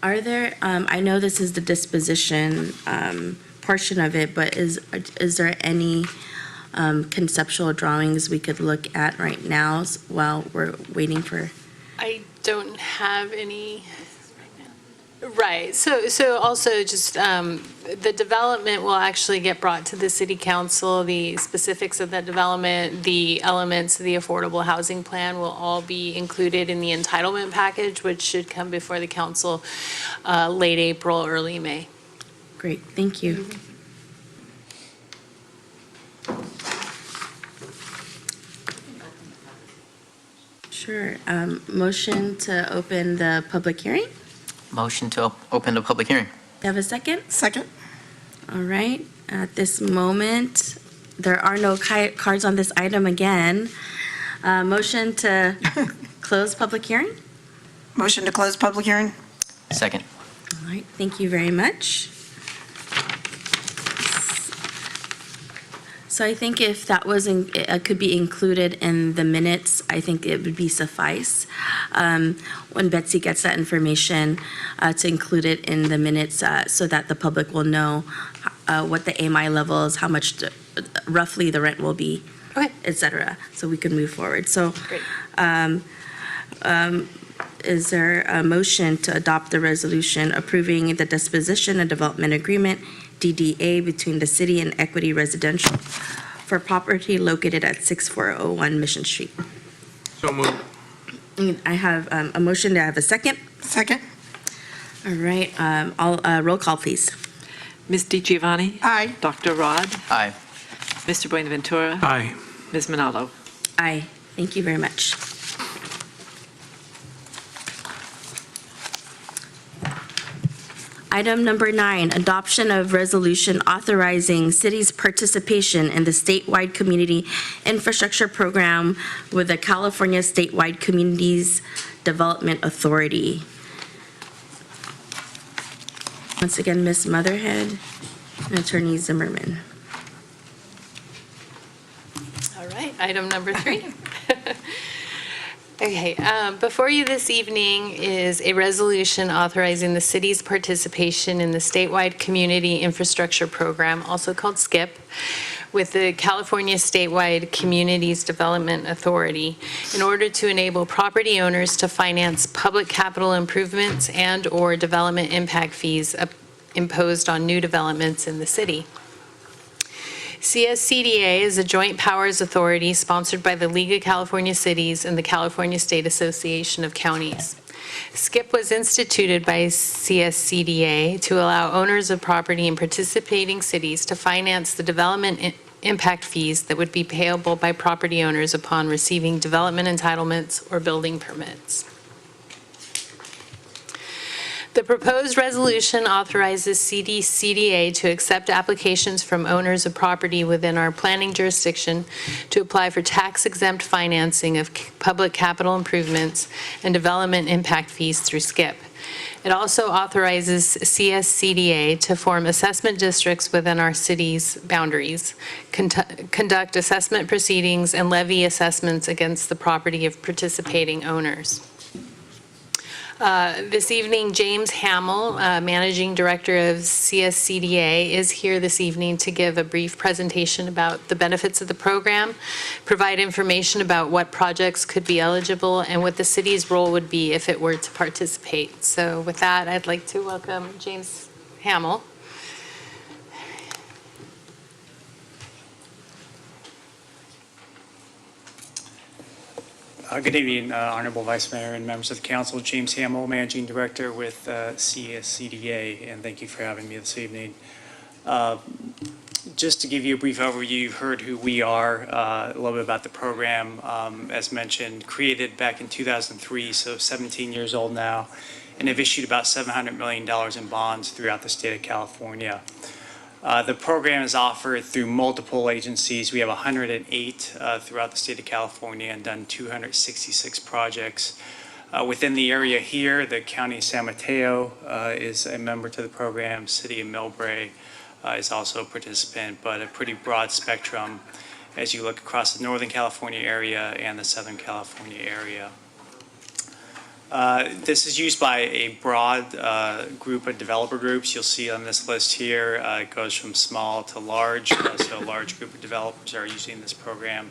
Are there, I know this is the disposition portion of it, but is there any conceptual drawings we could look at right now while we're waiting for? I don't have any. Right, so also just, the development will actually get brought to the city council. The specifics of that development, the elements of the affordable housing plan will all be included in the entitlement package, which should come before the council late April, early May. Great, thank you. Sure. Motion to open the public hearing. Motion to open the public hearing. You have a second? Second? All right. At this moment, there are no cards on this item again. Motion to close public hearing. Motion to close public hearing? Second. All right, thank you very much. So I think if that could be included in the minutes, I think it would be suffice. When Betsy gets that information, to include it in the minutes so that the public will know what the AMI level is, how much roughly the rent will be, Okay. et cetera, so we can move forward. So Great. is there a motion to adopt the resolution approving the disposition and development agreement, DDA, between the city and Equity Residential for property located at 6401 Mission Street? So moved. I have a motion. Do I have a second? Second? All right, roll call, please. Ms. DiGiovanni? Aye. Dr. Rod? Aye. Mr. Buenaventura? Aye. Ms. Minaldo? Aye. Thank you very much. Item number 9, adoption of resolution authorizing city's participation in the statewide community infrastructure program with the California Statewide Communities Development Authority. Once again, Ms. Motherhead and Attorney Zimmerman. All right, item number 3. Okay, before you this evening is a resolution authorizing the city's participation in the statewide community infrastructure program, also called SCIP, with the California Statewide Communities Development Authority in order to enable property owners to finance public capital improvements and/or development impact fees imposed on new developments in the city. CSCDA is a joint powers authority sponsored by the League of California Cities and the California State Association of Counties. SCIP was instituted by CSCDA to allow owners of property in participating cities to finance the development impact fees that would be payable by property owners upon receiving development entitlements or building permits. The proposed resolution authorizes CDCDA to accept applications from owners of property within our planning jurisdiction to apply for tax-exempt financing of public capital improvements and development impact fees through SCIP. It also authorizes CSCDA to form assessment districts within our city's boundaries, conduct assessment proceedings, and levy assessments against the property of participating owners. This evening, James Hamill, Managing Director of CSCDA, is here this evening to give a brief presentation about the benefits of the program, provide information about what projects could be eligible, and what the city's role would be if it were to participate. So with that, I'd like to welcome James Hamill. Good evening, Honorable Vice Mayor and members of the council. James Hamill, Managing Director with CSCDA, and thank you for having me this evening. Just to give you a brief overview, you've heard who we are, a little bit about the program. As mentioned, created back in 2003, so 17 years old now, and have issued about $700 million in bonds throughout the state of California. The program is offered through multiple agencies. We have 108 throughout the state of California and done 266 projects. Within the area here, the County of San Mateo is a member to the program. City of Millbrae is also a participant, but a pretty broad spectrum as you look across the Northern California area and the Southern California area. This is used by a broad group of developer groups. You'll see on this list here, it goes from small to large. So a large group of developers are using this program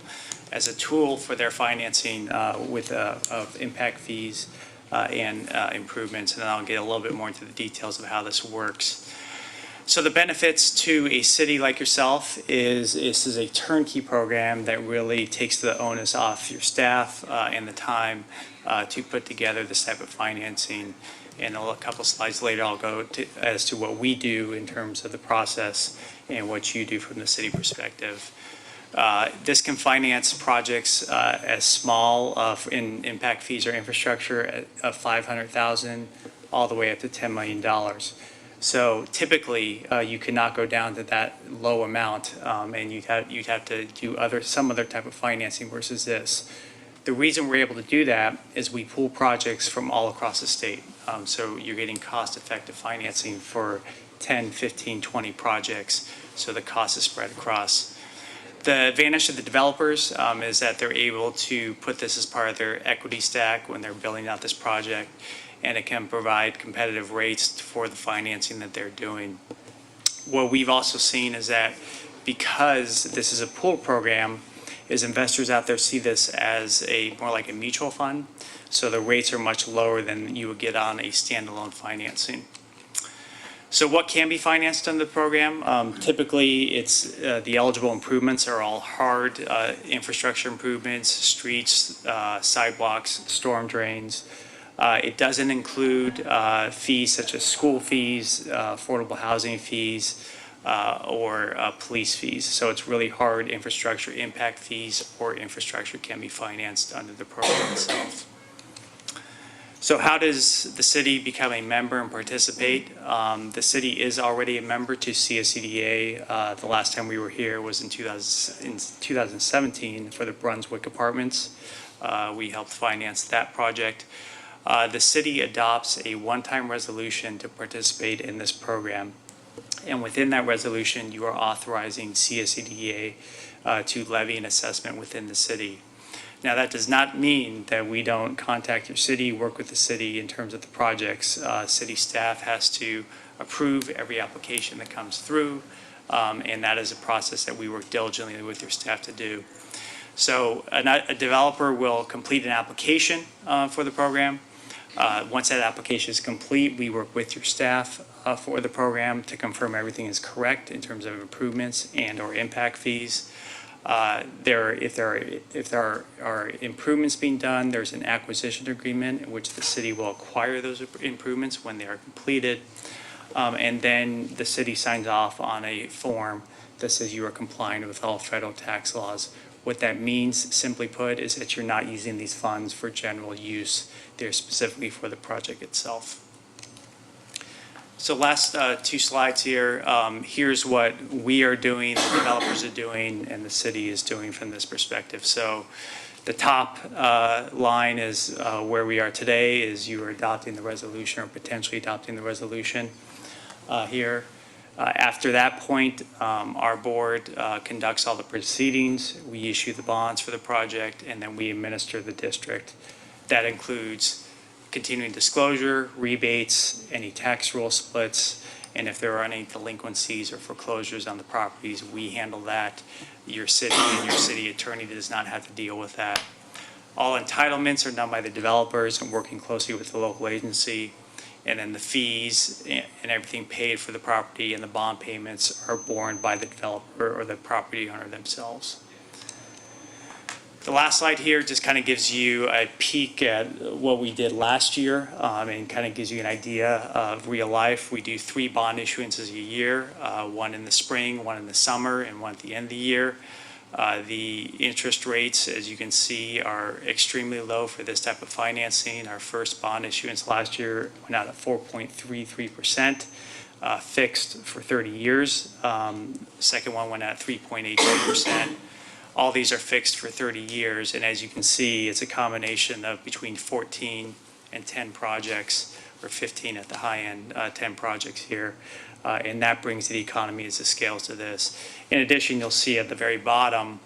as a tool for their financing of impact fees and improvements. And I'll get a little bit more into the details of how this works. So the benefits to a city like yourself is this is a turnkey program that really takes the onus off your staff and the time to put together this type of financing. And a couple slides later, I'll go as to what we do in terms of the process and what you do from the city perspective. This can finance projects as small in impact fees or infrastructure of $500,000 all the way up to $10 million. So typically, you cannot go down to that low amount, and you'd have to do some other type of financing versus this. The reason we're able to do that is we pool projects from all across the state. So you're getting cost-effective financing for 10, 15, 20 projects, so the cost is spread across. The advantage to the developers is that they're able to put this as part of their equity stack when they're building out this project, and it can provide competitive rates for the financing that they're doing. What we've also seen is that because this is a pool program, is investors out there see this as more like a mutual fund, so the rates are much lower than you would get on a standalone financing. So what can be financed under the program? Typically, it's the eligible improvements are all hard infrastructure improvements, streets, sidewalks, storm drains. It doesn't include fees such as school fees, affordable housing fees, or police fees. So it's really hard infrastructure impact fees or infrastructure can be financed under the program itself. So how does the city become a member and participate? The city is already a member to CSCDA. The last time we were here was in 2017 for the Brunswick Apartments. We helped finance that project. The city adopts a one-time resolution to participate in this program. And within that resolution, you are authorizing CSCDA to levy an assessment within the city. Now, that does not mean that we don't contact your city, work with the city in terms of the projects. City staff has to approve every application that comes through, and that is a process that we work diligently with your staff to do. So a developer will complete an application for the program. Once that application is complete, we work with your staff for the program to confirm everything is correct in terms of improvements and or impact fees. If there are improvements being done, there's an acquisition agreement in which the city will acquire those improvements when they are completed. And then the city signs off on a form that says you are complying with all federal tax laws. What that means, simply put, is that you're not using these funds for general use. They're specifically for the project itself. So last two slides here. Here's what we are doing, the developers are doing, and the city is doing from this perspective. So the top line is where we are today is you are adopting the resolution or potentially adopting the resolution here. After that point, our board conducts all the proceedings. We issue the bonds for the project, and then we administer the district. That includes continuing disclosure, rebates, any tax roll splits, and if there are any delinquencies or foreclosures on the properties, we handle that. Your city and your city attorney does not have to deal with that. All entitlements are done by the developers and working closely with the local agency. And then the fees and everything paid for the property and the bond payments are borne by the developer or the property owner themselves. The last slide here just kind of gives you a peek at what we did last year and kind of gives you an idea of real life. We do 3 bond issuances a year, one in the spring, one in the summer, and one at the end of the year. The interest rates, as you can see, are extremely low for this type of financing. Our first bond issuance last year went out at 4.33%, fixed for 30 years. Second one went at 3.82%. All these are fixed for 30 years, and as you can see, it's a combination of between 14 and 10 projects, or 15 at the high end, 10 projects here. And that brings the economies of scale to this. In addition, you'll see at the very bottom,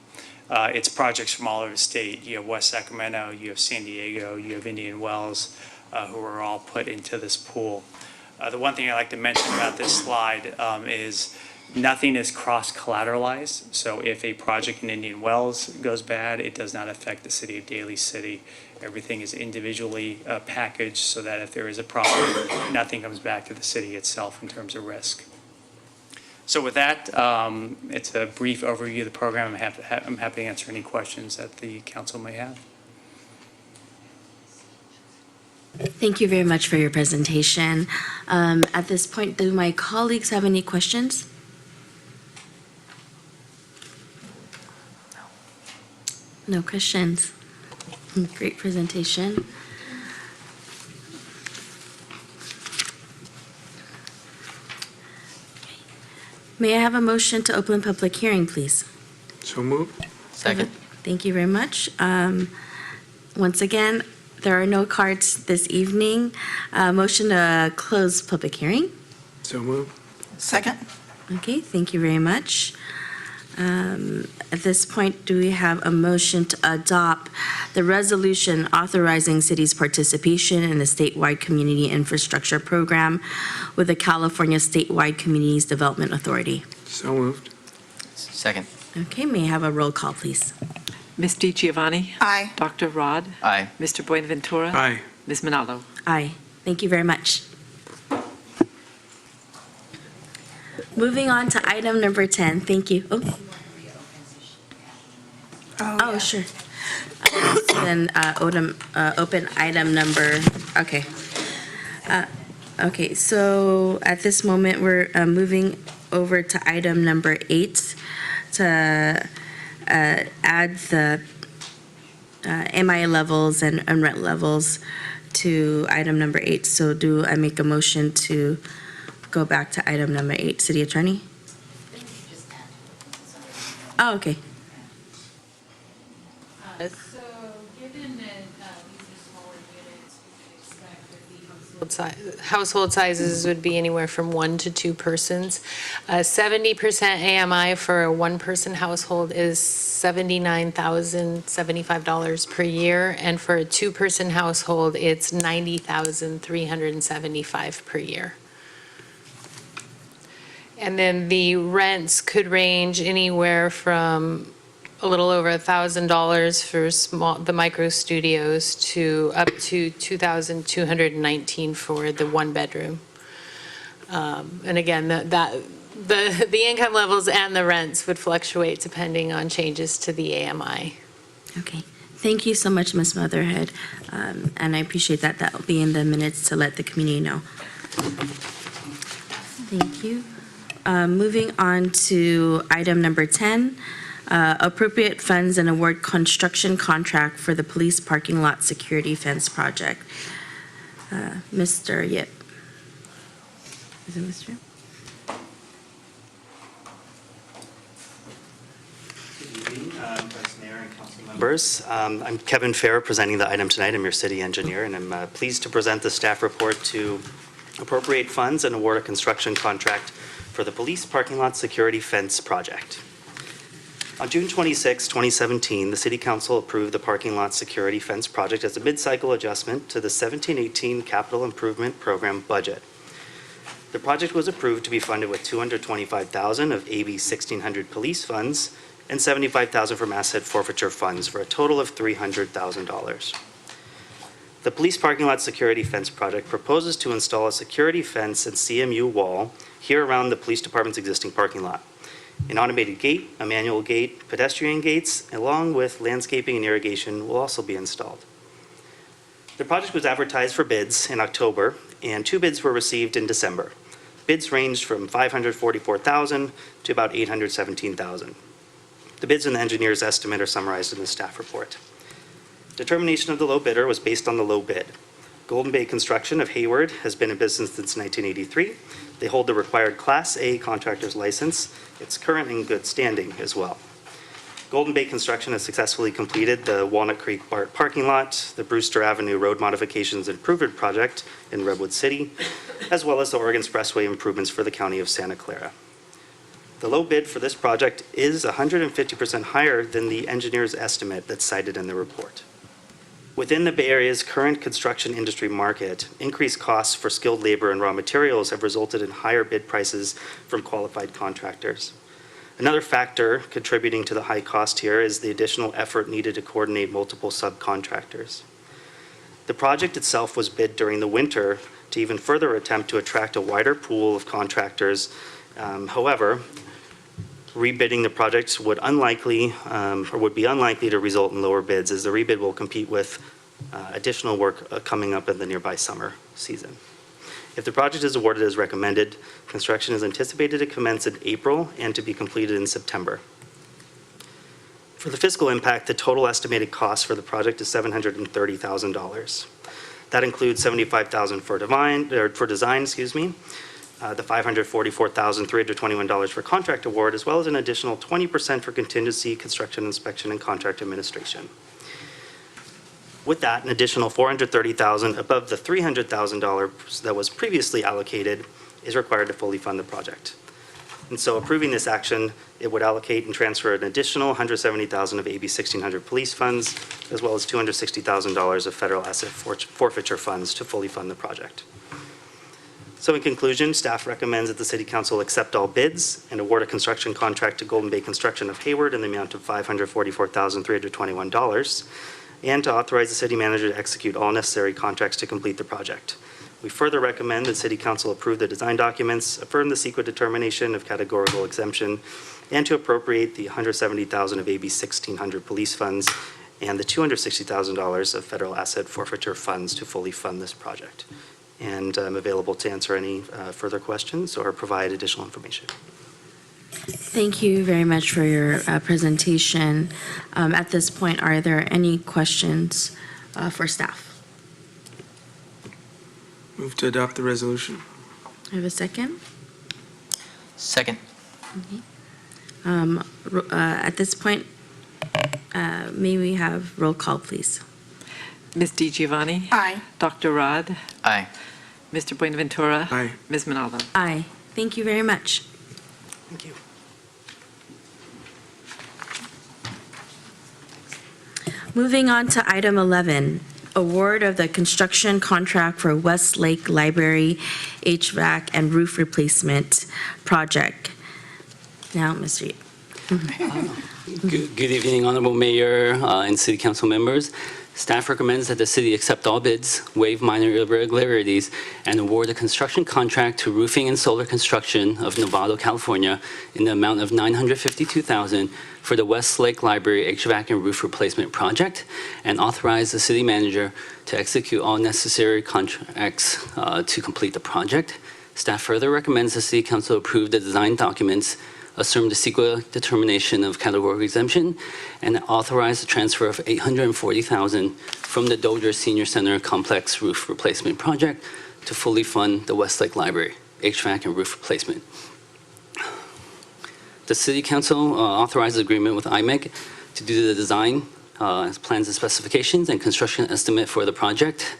it's projects from all over the state. You have West Sacramento, you have San Diego, you have Indian Wells, who are all put into this pool. The one thing I like to mention about this slide is Nothing is cross-collateralized, so if a project in Indian Wells goes bad, it does not affect the city of Daly City. Everything is individually packaged so that if there is a problem, nothing comes back to the city itself in terms of risk. So with that, it's a brief overview of the program. I'm happy to answer any questions that the council may have. Thank you very much for your presentation. At this point, do my colleagues have any questions? No questions. Great presentation. May I have a motion to open public hearing, please? So moved. Second. Thank you very much. Once again, there are no cards this evening. Motion to close public hearing. So moved. Second? Okay, thank you very much. At this point, do we have a motion to adopt the resolution authorizing city's participation in the statewide community infrastructure program with the California Statewide Communities Development Authority? So moved. Second. Okay, may I have a roll call, please? Ms. DiGiovanni? Aye. Dr. Rod? Aye. Mr. Buenaventura? Aye. Ms. Manalo? Aye. Thank you very much. Moving on to item number 10. Thank you. Oh, sure. Then open item number, okay. Okay, so at this moment, we're moving over to item number 8 to add the MI levels and rent levels to item number 8. So do I make a motion to go back to item number 8, City Attorney? Oh, okay. So given that these are smaller units, we could expect that the household sizes would be anywhere from 1 to 2 persons. 70% AMI for a one-person household is $79,075 per year, and for a two-person household, it's $90,375 per year. And then the rents could range anywhere from a little over $1,000 for the micro studios to up to $2,219 for the one bedroom. And again, the income levels and the rents would fluctuate depending on changes to the AMI. Okay. Thank you so much, Ms. Motherhead. And I appreciate that. That will be in the minutes to let the community know. Thank you. Moving on to item number 10, appropriate funds and award construction contract for the police parking lot security fence project. Mr. Yip. Is it Mr. Yip? Good evening, Vice Mayor and council members. I'm Kevin Fair, presenting the item tonight. I'm your city engineer, and I'm pleased to present the staff report to appropriate funds and award a construction contract for the police parking lot security fence project. On June 26, 2017, the City Council approved the parking lot security fence project as a mid-cycle adjustment to the 17-18 Capital Improvement Program budget. The project was approved to be funded with $225,000 of AB 1600 police funds and $75,000 from asset forfeiture funds for a total of $300,000. The police parking lot security fence project proposes to install a security fence and CMU wall here around the police department's existing parking lot. An automated gate, a manual gate, pedestrian gates, along with landscaping and irrigation will also be installed. The project was advertised for bids in October, and 2 bids were received in December. Bids ranged from $544,000 to about $817,000. The bids and the engineer's estimate are summarized in the staff report. Determination of the low bidder was based on the low bid. Golden Bay Construction of Hayward has been in business since 1983. They hold the required Class A contractor's license. It's current in good standing as well. Golden Bay Construction has successfully completed the Walnut Creek BART parking lot, the Brewster Avenue Road Modifications Improvement Project in Redwood City, as well as the Oregon Expressway improvements for the County of Santa Clara. The low bid for this project is 150% higher than the engineer's estimate that's cited in the report. Within the Bay Area's current construction industry market, increased costs for skilled labor and raw materials have resulted in higher bid prices from qualified contractors. Another factor contributing to the high cost here is the additional effort needed to coordinate multiple subcontractors. The project itself was bid during the winter to even further attempt to attract a wider pool of contractors. However, rebidding the project would be unlikely to result in lower bids, as the rebid will compete with additional work coming up in the nearby summer season. If the project is awarded as recommended, construction is anticipated to commence in April and to be completed in September. For the fiscal impact, the total estimated cost for the project is $730,000. That includes $75,000 for design, the $544,321 for contract award, as well as an additional 20% for contingency, construction inspection, and contract administration. With that, an additional $430,000 above the $300,000 that was previously allocated is required to fully fund the project. And so approving this action, it would allocate and transfer an additional $170,000 of AB 1600 police funds, as well as $260,000 of federal asset forfeiture funds to fully fund the project. So in conclusion, staff recommends that the City Council accept all bids and award a construction contract to Golden Bay Construction of Hayward in the amount of $544,321, and to authorize the city manager to execute all necessary contracts to complete the project. We further recommend that City Council approve the design documents, affirm the CEQA determination of categorical exemption, and to appropriate the $170,000 of AB 1600 police funds and the $260,000 of federal asset forfeiture funds to fully fund this project. And I'm available to answer any further questions or provide additional information. Thank you very much for your presentation. At this point, are there any questions for staff? Move to adopt the resolution. I have a second. Second. At this point, may we have roll call, please? Ms. DiGiovanni? Aye. Dr. Rod? Aye. Mr. Buenaventura? Aye. Ms. Manalo? Aye. Thank you very much. Thank you. Moving on to item 11, award of the construction contract for Westlake Library HVAC and roof replacement project. Now, Mr. Yip. Good evening, Honorable Mayor and City Council members. Staff recommends that the city accept all bids, waive minor irregularities, and award a construction contract to Roofing and Solar Construction of Novato, California, in the amount of $952,000 for the Westlake Library HVAC and roof replacement project, and authorize the city manager to execute all necessary contracts to complete the project. Staff further recommends the City Council approve the design documents, assume the CEQA determination of categorical exemption, and authorize the transfer of $840,000 from the Dozier Senior Center Complex Roof Replacement Project to fully fund the Westlake Library HVAC and roof replacement. The City Council authorizes agreement with IMEG to do the design, plans and specifications, and construction estimate for the project.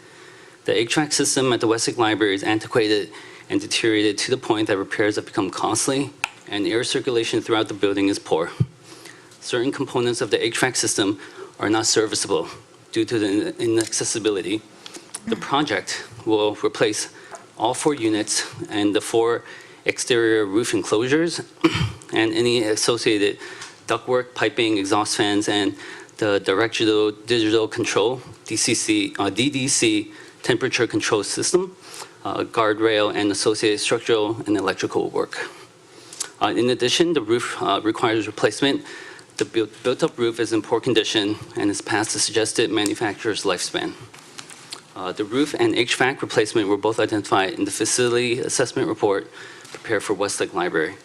The HVAC system at the Westlake Library is antiquated and deteriorated to the point that repairs have become costly, and air circulation throughout the building is poor. Certain components of the HVAC system are not serviceable due to the inaccessibility. The project will replace all 4 units and the 4 exterior roof enclosures and any associated ductwork, piping, exhaust fans, and the directional digital control, DDC temperature control system, guardrail, and associated structural and electrical work. In addition, the roof requires replacement. The built-up roof is in poor condition and is past the suggested manufacturer's lifespan. The roof and HVAC replacement were both identified in the facility assessment report prepared for Westlake Library.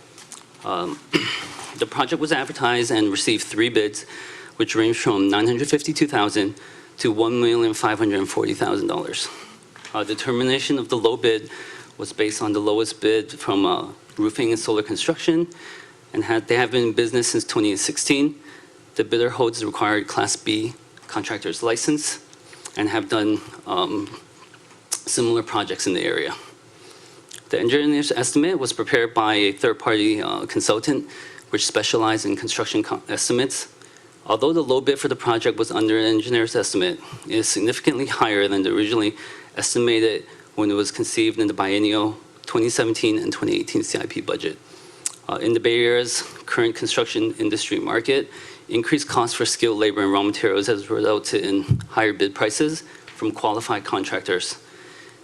The project was advertised and received 3 bids, which ranged from $952,000 to $1,540,000. Determination of the low bid was based on the lowest bid from Roofing and Solar Construction, and they have been in business since 2016. The bidder holds the required Class B contractor's license and have done similar projects in the area. The engineer's estimate was prepared by a third-party consultant which specialized in construction estimates. Although the low bid for the project was under an engineer's estimate, it is significantly higher than the originally estimated when it was conceived in the biennial 2017 and 2018 CIP budget. In the Bay Area's current construction industry market, increased costs for skilled labor and raw materials has resulted in higher bid prices from qualified contractors.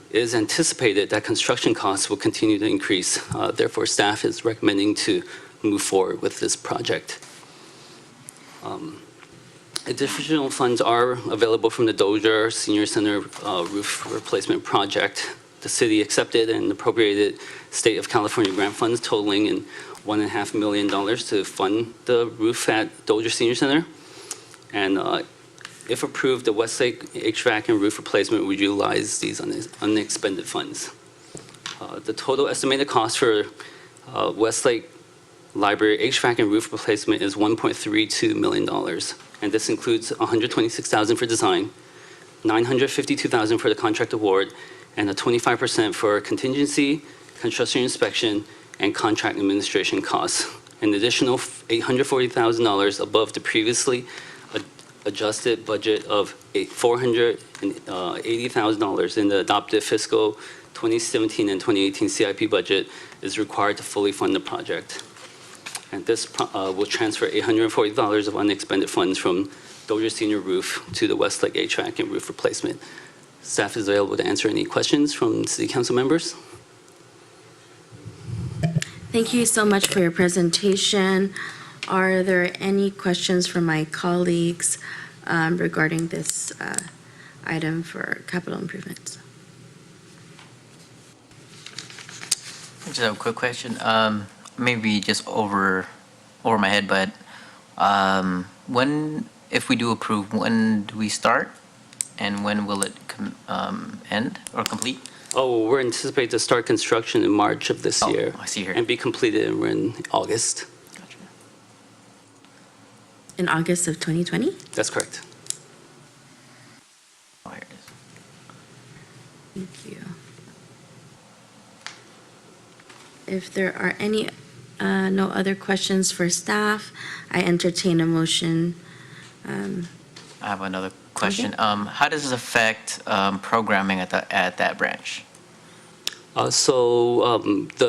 It is anticipated that construction costs will continue to increase. Therefore, staff is recommending to move forward with this project. Additional funds are available from the Dozier Senior Center roof replacement project. The city accepted and appropriated State of California grant funds totaling in $1.5 million to fund the roof at Dozier Senior Center. And if approved, the Westlake HVAC and roof replacement would utilize these unexpended funds. The total estimated cost for Westlake Library HVAC and roof replacement is $1.32 million. And this includes $126,000 for design, $952,000 for the contract award, and a 25% for contingency, construction inspection, and contract administration costs. An additional $840,000 above the previously adjusted budget of $480,000 in the adopted fiscal 2017 and 2018 CIP budget is required to fully fund the project. And this will transfer $840 of unexpended funds from Dozier Senior Roof to the Westlake HVAC and roof replacement. Staff is available to answer any questions from City Council members. Thank you so much for your presentation. Are there any questions from my colleagues regarding this item for capital improvements? I just have a quick question. Maybe just over my head, but when, if we do approve, when do we start, and when will it end or complete? Oh, we're anticipating to start construction in March of this year. I see here. And be completed in August. Gotcha. In August of 2020? That's correct. Oh, here it is. Thank you. If there are any no other questions for staff, I entertain a motion. I have another question. How does this affect programming at that branch? The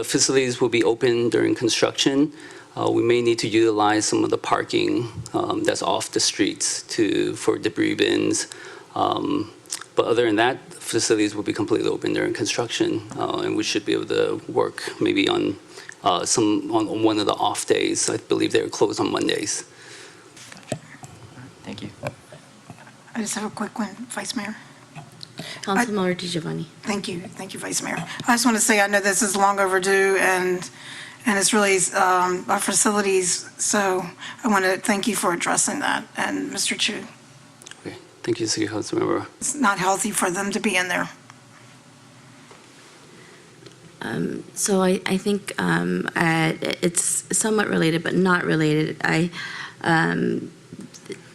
facilities will be open during construction. We may need to utilize some of the parking that's off the streets for debris bins. But other than that, facilities will be completely open during construction, and we should be able to work maybe on one of the off days. I believe they're closed on Mondays. Gotcha. Thank you. I just have a quick one, Vice Mayor. Councilmember DiGiovanni. Thank you, Vice Mayor. I just want to say, I know this is long overdue, and it's really our facilities, so I want to thank you for addressing that, and Mr. Chu. Okay. Thank you, City Council Member. It's not healthy for them to be in there. So I think it's somewhat related, but not related.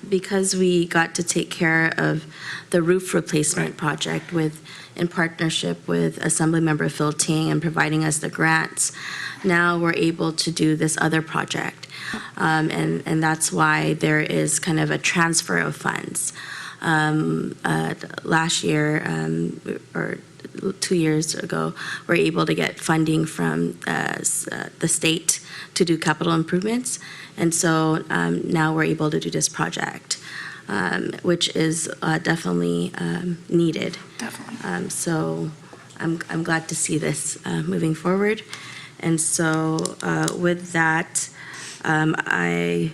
Because we got to take care of the roof replacement project in partnership with Assemblymember Phil Ting and providing us the grants, now we're able to do this other project. And that's why there is kind of a transfer of funds. Last year, or 2 years ago, we're able to get funding from the state to do capital improvements. And so now we're able to do this project, which is definitely needed. Definitely. So I'm glad to see this moving forward. And so with that, I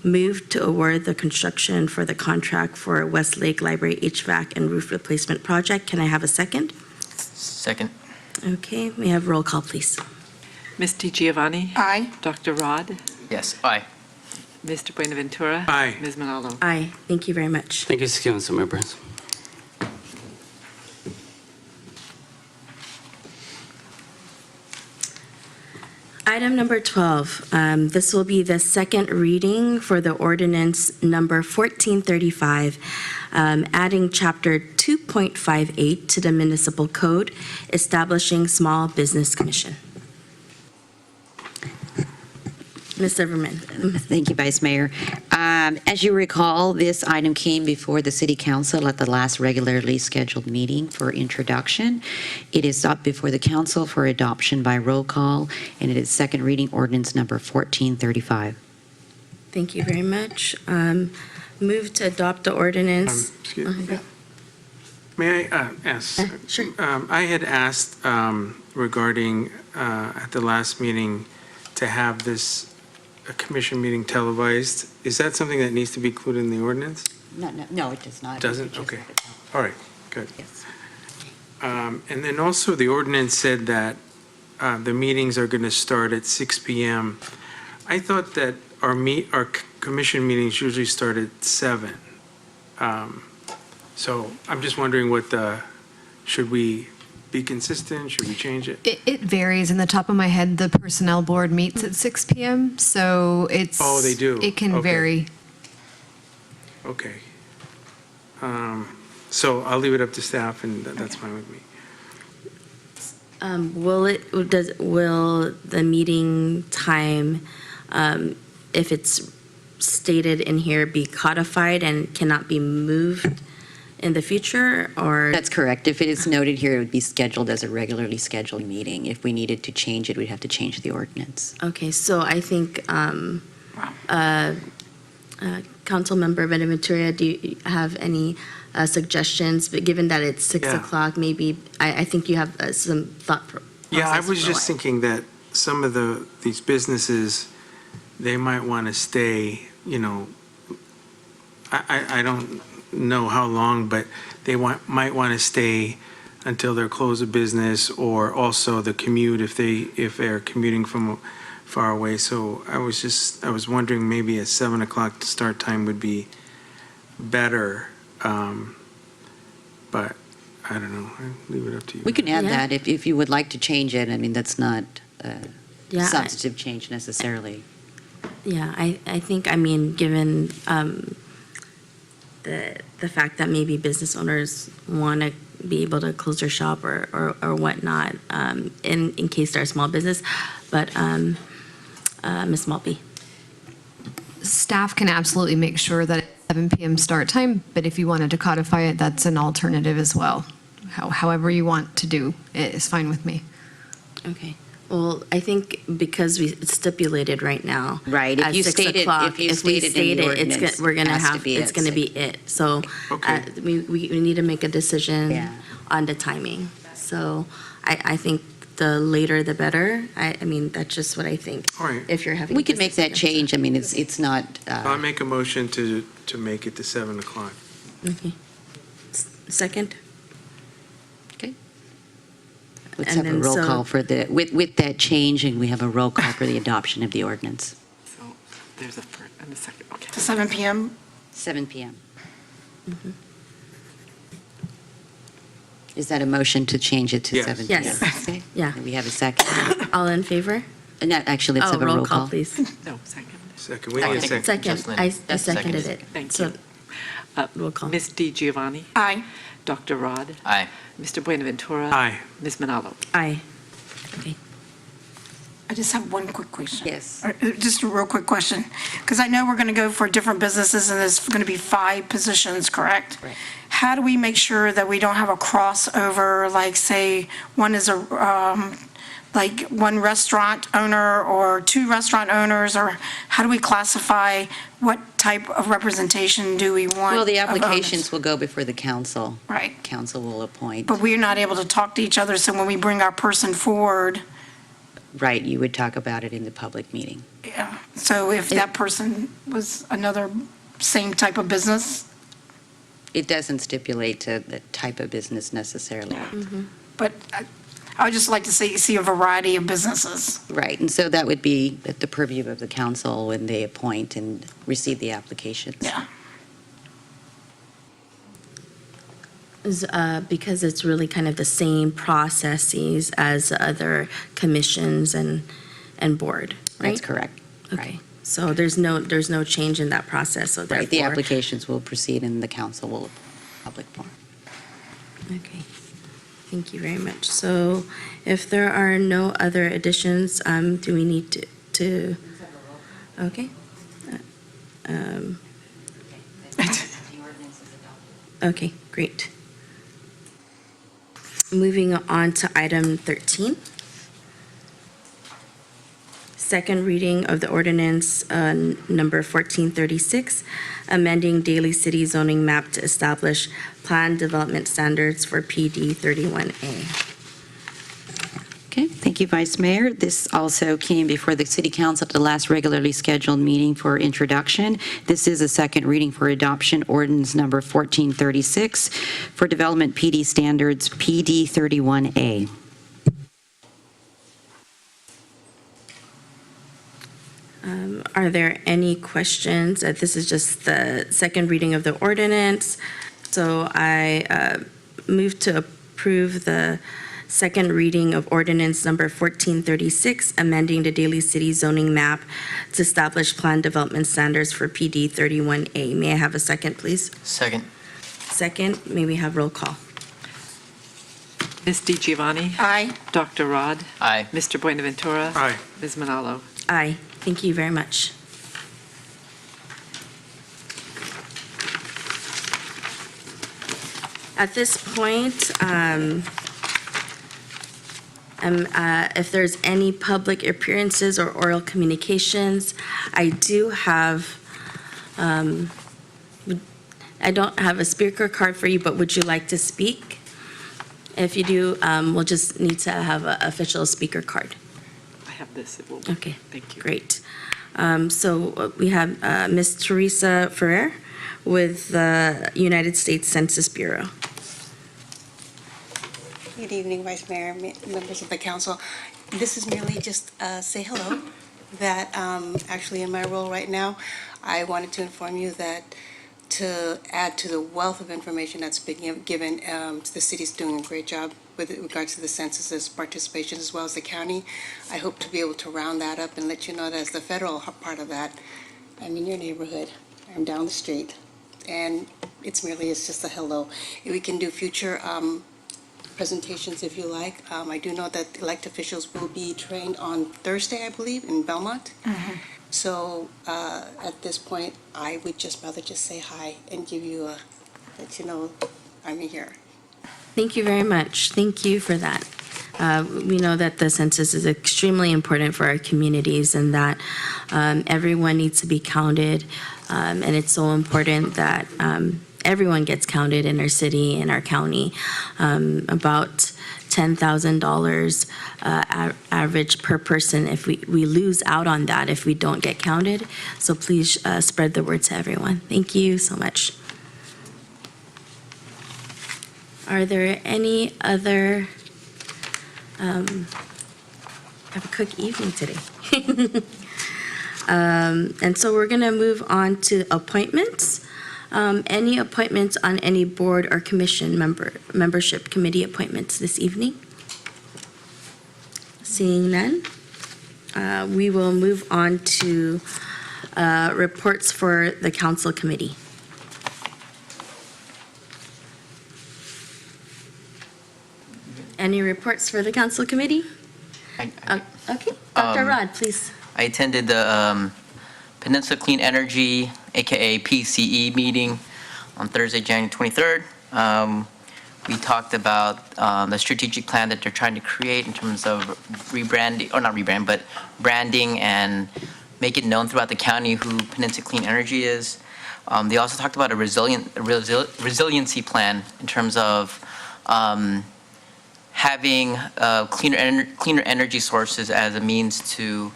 move to award the construction for the contract for Westlake Library HVAC and roof replacement project. Can I have a second? Second. Okay, may I have roll call, please? Ms. DiGiovanni? Aye. Dr. Rod? Yes. Aye. Mr. Buenaventura? Aye. Ms. Manalo? Aye, thank you very much. Thank you, City Council Members. Item number 12, this will be the second reading for the ordinance number 1435, adding chapter 2.58 to the municipal code, establishing small business commission. Ms. Silverman. Thank you, Vice Mayor. As you recall, this item came before the City Council at the last regularly scheduled meeting for introduction. It is up before the council for adoption by roll call, and it is second reading ordinance number 1435. Thank you very much. Move to adopt the ordinance. Excuse me. May I ask? Sure. I had asked regarding, at the last meeting, to have this a commission meeting televised. Is that something that needs to be included in the ordinance? No, it does not. Doesn't? Okay. All right, good. Yes. And then also, the ordinance said that the meetings are going to start at 6 PM. I thought that our commission meetings usually start at 7. So I'm just wondering should we be consistent? Should we change it? It varies. In the top of my head, the personnel board meets at 6 PM, so it's. Oh, they do? It can Okay. vary. Okay. So I'll leave it up to staff, and that's fine with me. Will the meeting time, if it's stated in here, be codified and cannot be moved in the future, or? That's correct. If it is noted here, it would be scheduled as a regularly scheduled meeting. If we needed to change it, we'd have to change the ordinance. Okay, so I think, Councilmember Benaventura, do you have any suggestions? But given that it's 6 Yeah. o'clock, maybe, I think you have some thought process. Yeah, I was for just why. thinking that some of these businesses, they might want to stay, I don't know how long, but they might want to stay until their close of business, or also the commute if they're commuting from far away. So I was wondering maybe a 7 o'clock start time would be better. But I don't know. I'll leave it up to you. We can add Yeah. that if you would like to change it. I mean, that's not a Yeah, substantive change necessarily. Yeah, I think, given the fact that maybe business owners want to be able to close their shop or whatnot, in case they're a small business, but Ms. Maltby? Staff can absolutely make sure that it's 7 PM start time, but if you wanted to codify it, that's an alternative as well. However you want to do it is fine with me. Okay. Well, I think because we stipulated right now. Right, if at you 6 state it- o'clock, if you if we state it in state the it, it's ordinance, we're gonna it has to have, be it's at gonna 6. be it. So, Okay. we need to make a decision Yeah. on the timing. So I think the later the better. That's just what I think. All right. If you're having. We could make that change. I mean, it's not, I'll make a motion to make it to 7 o'clock. Okay. Second? let's and have a then roll so- call for with that change, and we have a roll call for the adoption of the ordinance. So there's a first and a second, okay. To 7 PM? 7 PM. Is that a motion to change it to Yes. 7 PM? Yes. Okay. Yeah. And we have a second. All in favor? No, actually, let's Oh, have a roll call. please. No, second. Second, we need a Okay. second. Second, Jocelyn, I that's seconded seconded. it. Thank So, you. roll call. Ms. Di Giovanni, Aye. Dr. Rod, Aye. Mr. Buenaventura. Aye. Ms. Manalo. Aye. Okay. I just have one quick question. Yes. Just a real quick question, because I know we're going to go for different businesses, and there's going to be 5 positions, correct? Right. How do we make sure that we don't have a crossover, like, say, one is like one restaurant owner or 2 restaurant owners, or how do we classify what type of representation do we want? Well, the of owners? applications will go before the council. Right. Council will appoint. But we're not able to talk to each other, so when we bring our person forward, Right, you would talk about it in the public meeting. yeah, so if that person was another same type of business, It doesn't stipulate to the type of business necessarily. but I would just like to see a variety of businesses. Right, and so that would be at the purview of the council when they appoint and receive the applications. Yeah. Because it's really kind of the same processes as other commissions and board, right? That's correct. Okay, so there's no change in that process, so Right, the therefore. applications will proceed and the council will public forum. Okay, thank you very much. So if there are no other additions, do we need to? Okay. Okay, great. Moving on to item 13. Second reading of the ordinance number 1436, amending Daly City zoning map to establish plan development standards for PD 31A. Okay, thank you, Vice Mayor. This also came before the City Council at the last regularly scheduled meeting for introduction. This is a second reading for adoption, ordinance number 1436 for development PD standards, PD 31A. Are there any questions? This is just the second reading of the ordinance. So I move to approve the second reading of ordinance number 1436, amending the Daly City zoning map to establish plan development standards for PD 31A. May I have a second, please? Second. Second, may we have roll call? Ms. DiGiovanni? Aye. Dr. Rod? Aye. Mr. Buenaventura? Aye. Ms. Manalo? Aye. Thank you very much. At this point, if there's any public appearances or oral communications, I do have, I don't have a speaker card for you, but would you like to speak? If you do, we'll just need to have an official speaker card. I have this. It will. Okay. Thank you. Great. So we have Ms. Teresa Ferrer with the United States Census Bureau. Good evening, Vice Mayor, members of the council. This is merely just say hello, that actually in my role right now, I wanted to inform you that to add to the wealth of information that's been given, the city's doing a great job with regards to the census's participation as well as the county. I hope to be able to round that up and let you know that as the federal part of that, I'm in your neighborhood, I'm down the street, and it's just a hello. We can do future presentations if you like. I do know that elected officials will be trained on Thursday, I believe, in Belmont. So at this point, I would just rather just say hi and give you let you know I'm here. Thank you very much. Thank you for that. We know that the census is extremely important for our communities and that everyone needs to be counted. And it's so important that everyone gets counted in our city and our county. About $10,000 average per person if we lose out on that if we don't get counted. So please spread the word to everyone. Thank you so much. Are there any other, have a quick evening today. And so we're going to move on to appointments. Any appointments on any board or commission membership committee appointments this evening? Seeing none, we will move on to reports for the council committee. Any reports for the council committee? Okay, Dr. Rod, please. I attended the Peninsula Clean Energy, AKA PCE meeting on Thursday, January 23rd. We talked about the strategic plan that they're trying to create in terms of rebranding, or not rebrand, but branding and make it known throughout the county who Peninsula Clean Energy is. They also talked about a resiliency plan in terms of having cleaner energy sources as a means to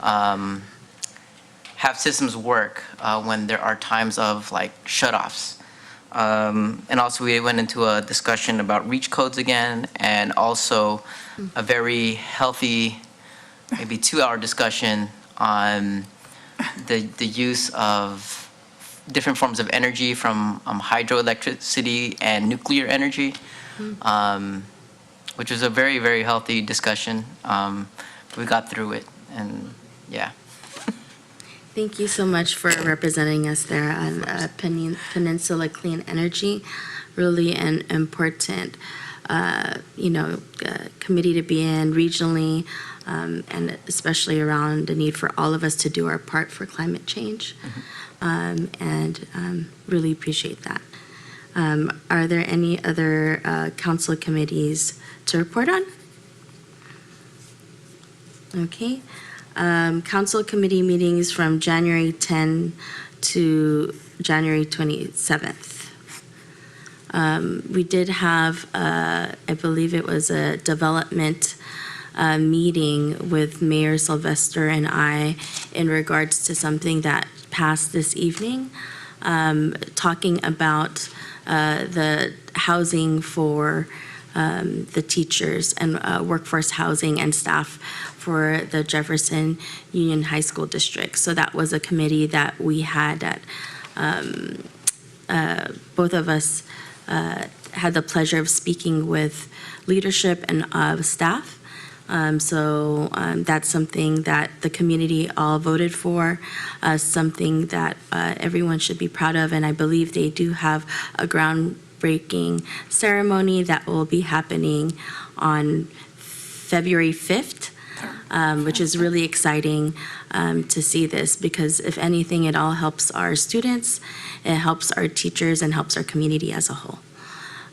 have systems work when there are times of like shutoffs. And also we went into a discussion about reach codes again, and also a very healthy, maybe 2-hour discussion on the use of different forms of energy from hydroelectricity and nuclear energy, which was a very, very healthy discussion. We got through it, and yeah. Thank you so much for representing us there on Peninsula Clean Energy. Really an important, committee to be in regionally, and especially around the need for all of us to do our part for climate change. And really appreciate that. Are there any other council committees to report on? Okay. Council committee meetings from January 10 to January 27th. We did have, I believe it was a development meeting with Mayor Sylvester and I in regards to something that passed this evening, talking about the housing for the teachers and workforce housing and staff for the Jefferson Union High School District. So that was a committee that we had that both of us had the pleasure of speaking with leadership and staff. So that's something that the community all voted for, something that everyone should be proud of, and I believe they do have a groundbreaking ceremony that will be happening on February 5th, which is really exciting to see this, because if anything, it all helps our students, it helps our teachers, and helps our community as a whole.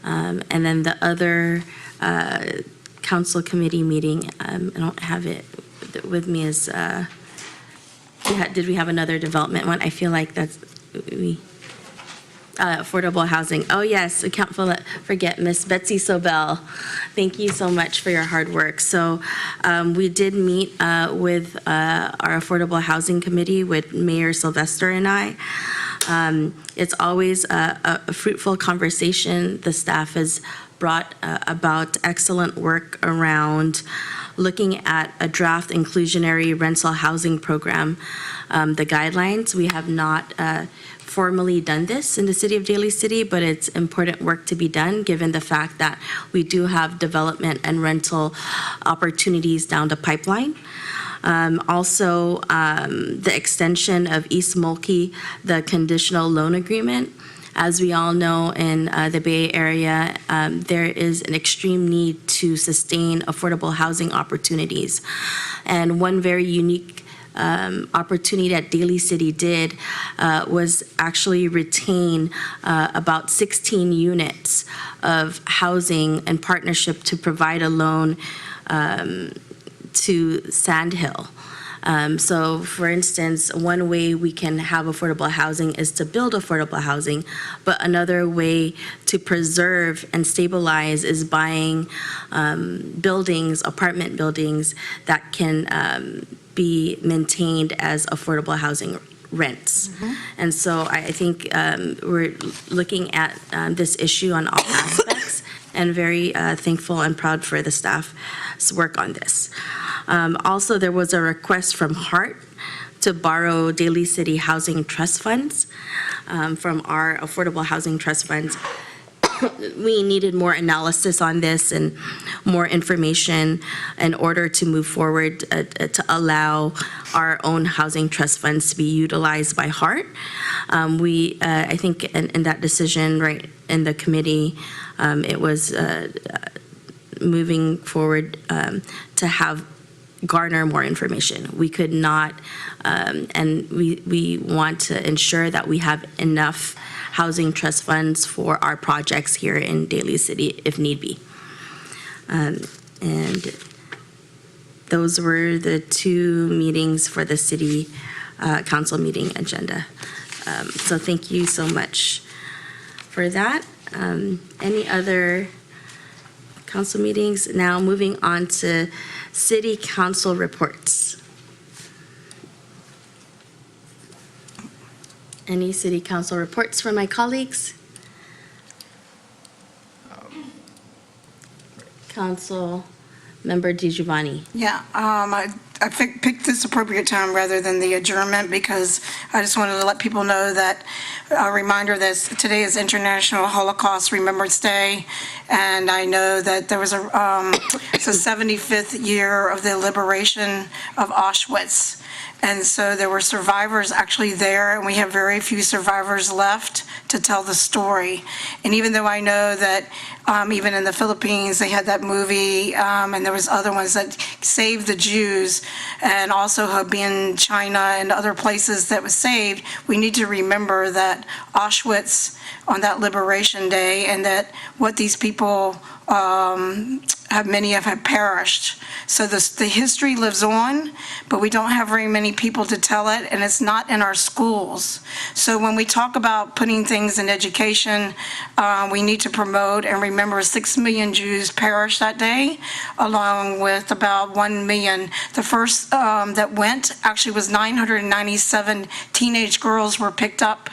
And then the other council committee meeting, I don't have it with me, as did we have another development one? I feel like that's affordable housing. Oh yes, I can't forget Miss Betsy Sobel. Thank you so much for your hard work. So we did meet with our affordable housing committee with Mayor Sylvester and I. It's always a fruitful conversation. The staff has brought about excellent work around looking at a draft inclusionary rental housing program, the guidelines. We have not formally done this in the city of Daly City, but it's important work to be done given the fact that we do have development and rental opportunities down the pipeline. Also, the extension of East Mulkey, the conditional loan agreement. As we all know, in the Bay Area, there is an extreme need to sustain affordable housing opportunities. And one very unique opportunity that Daly City did was actually retain about 16 units of housing and partnership to provide a loan to Sandhill. So, for instance, one way we can have affordable housing is to build affordable housing, but another way to preserve and stabilize is buying buildings, apartment buildings that can be maintained as affordable housing rents. And so I think we're looking at this issue on all aspects, and very thankful and proud for the staff's work on this. Also, there was a request from HART to borrow Daly City Housing Trust Funds from our Affordable Housing Trust Funds. We needed more analysis on this and more information in order to move forward to allow our own housing trust funds to be utilized by HART. I think in that decision, right, in the committee, it was moving forward to garner more information. We could not, and we want to ensure that we have enough housing trust funds for our projects here in Daly City if need be. And those were the two meetings for the city council meeting agenda. So thank you so much for that. Any other council meetings? Now moving on to city council reports. Any city council reports from my colleagues? Council Member DiGiovanni. Yeah, I picked this appropriate time rather than the adjournment because I just wanted to let people know that, a reminder that today is International Holocaust Remembrance Day, and I know that there was it's the 75th year of the liberation of Auschwitz. And so there were survivors actually there, and we have very few survivors left to tell the story. And even though I know that even in the Philippines, they had that movie, and there was other ones that saved the Jews, and also have been China and other places that was saved, we need to remember that Auschwitz on that Liberation Day, and that what these people many have perished. So the history lives on, but we don't have very many people to tell it, and it's not in our schools. So when we talk about putting things in education, we need to promote and remember 6 million Jews perished that day, along with about 1 million. The first that went actually was 997 teenage girls were picked up,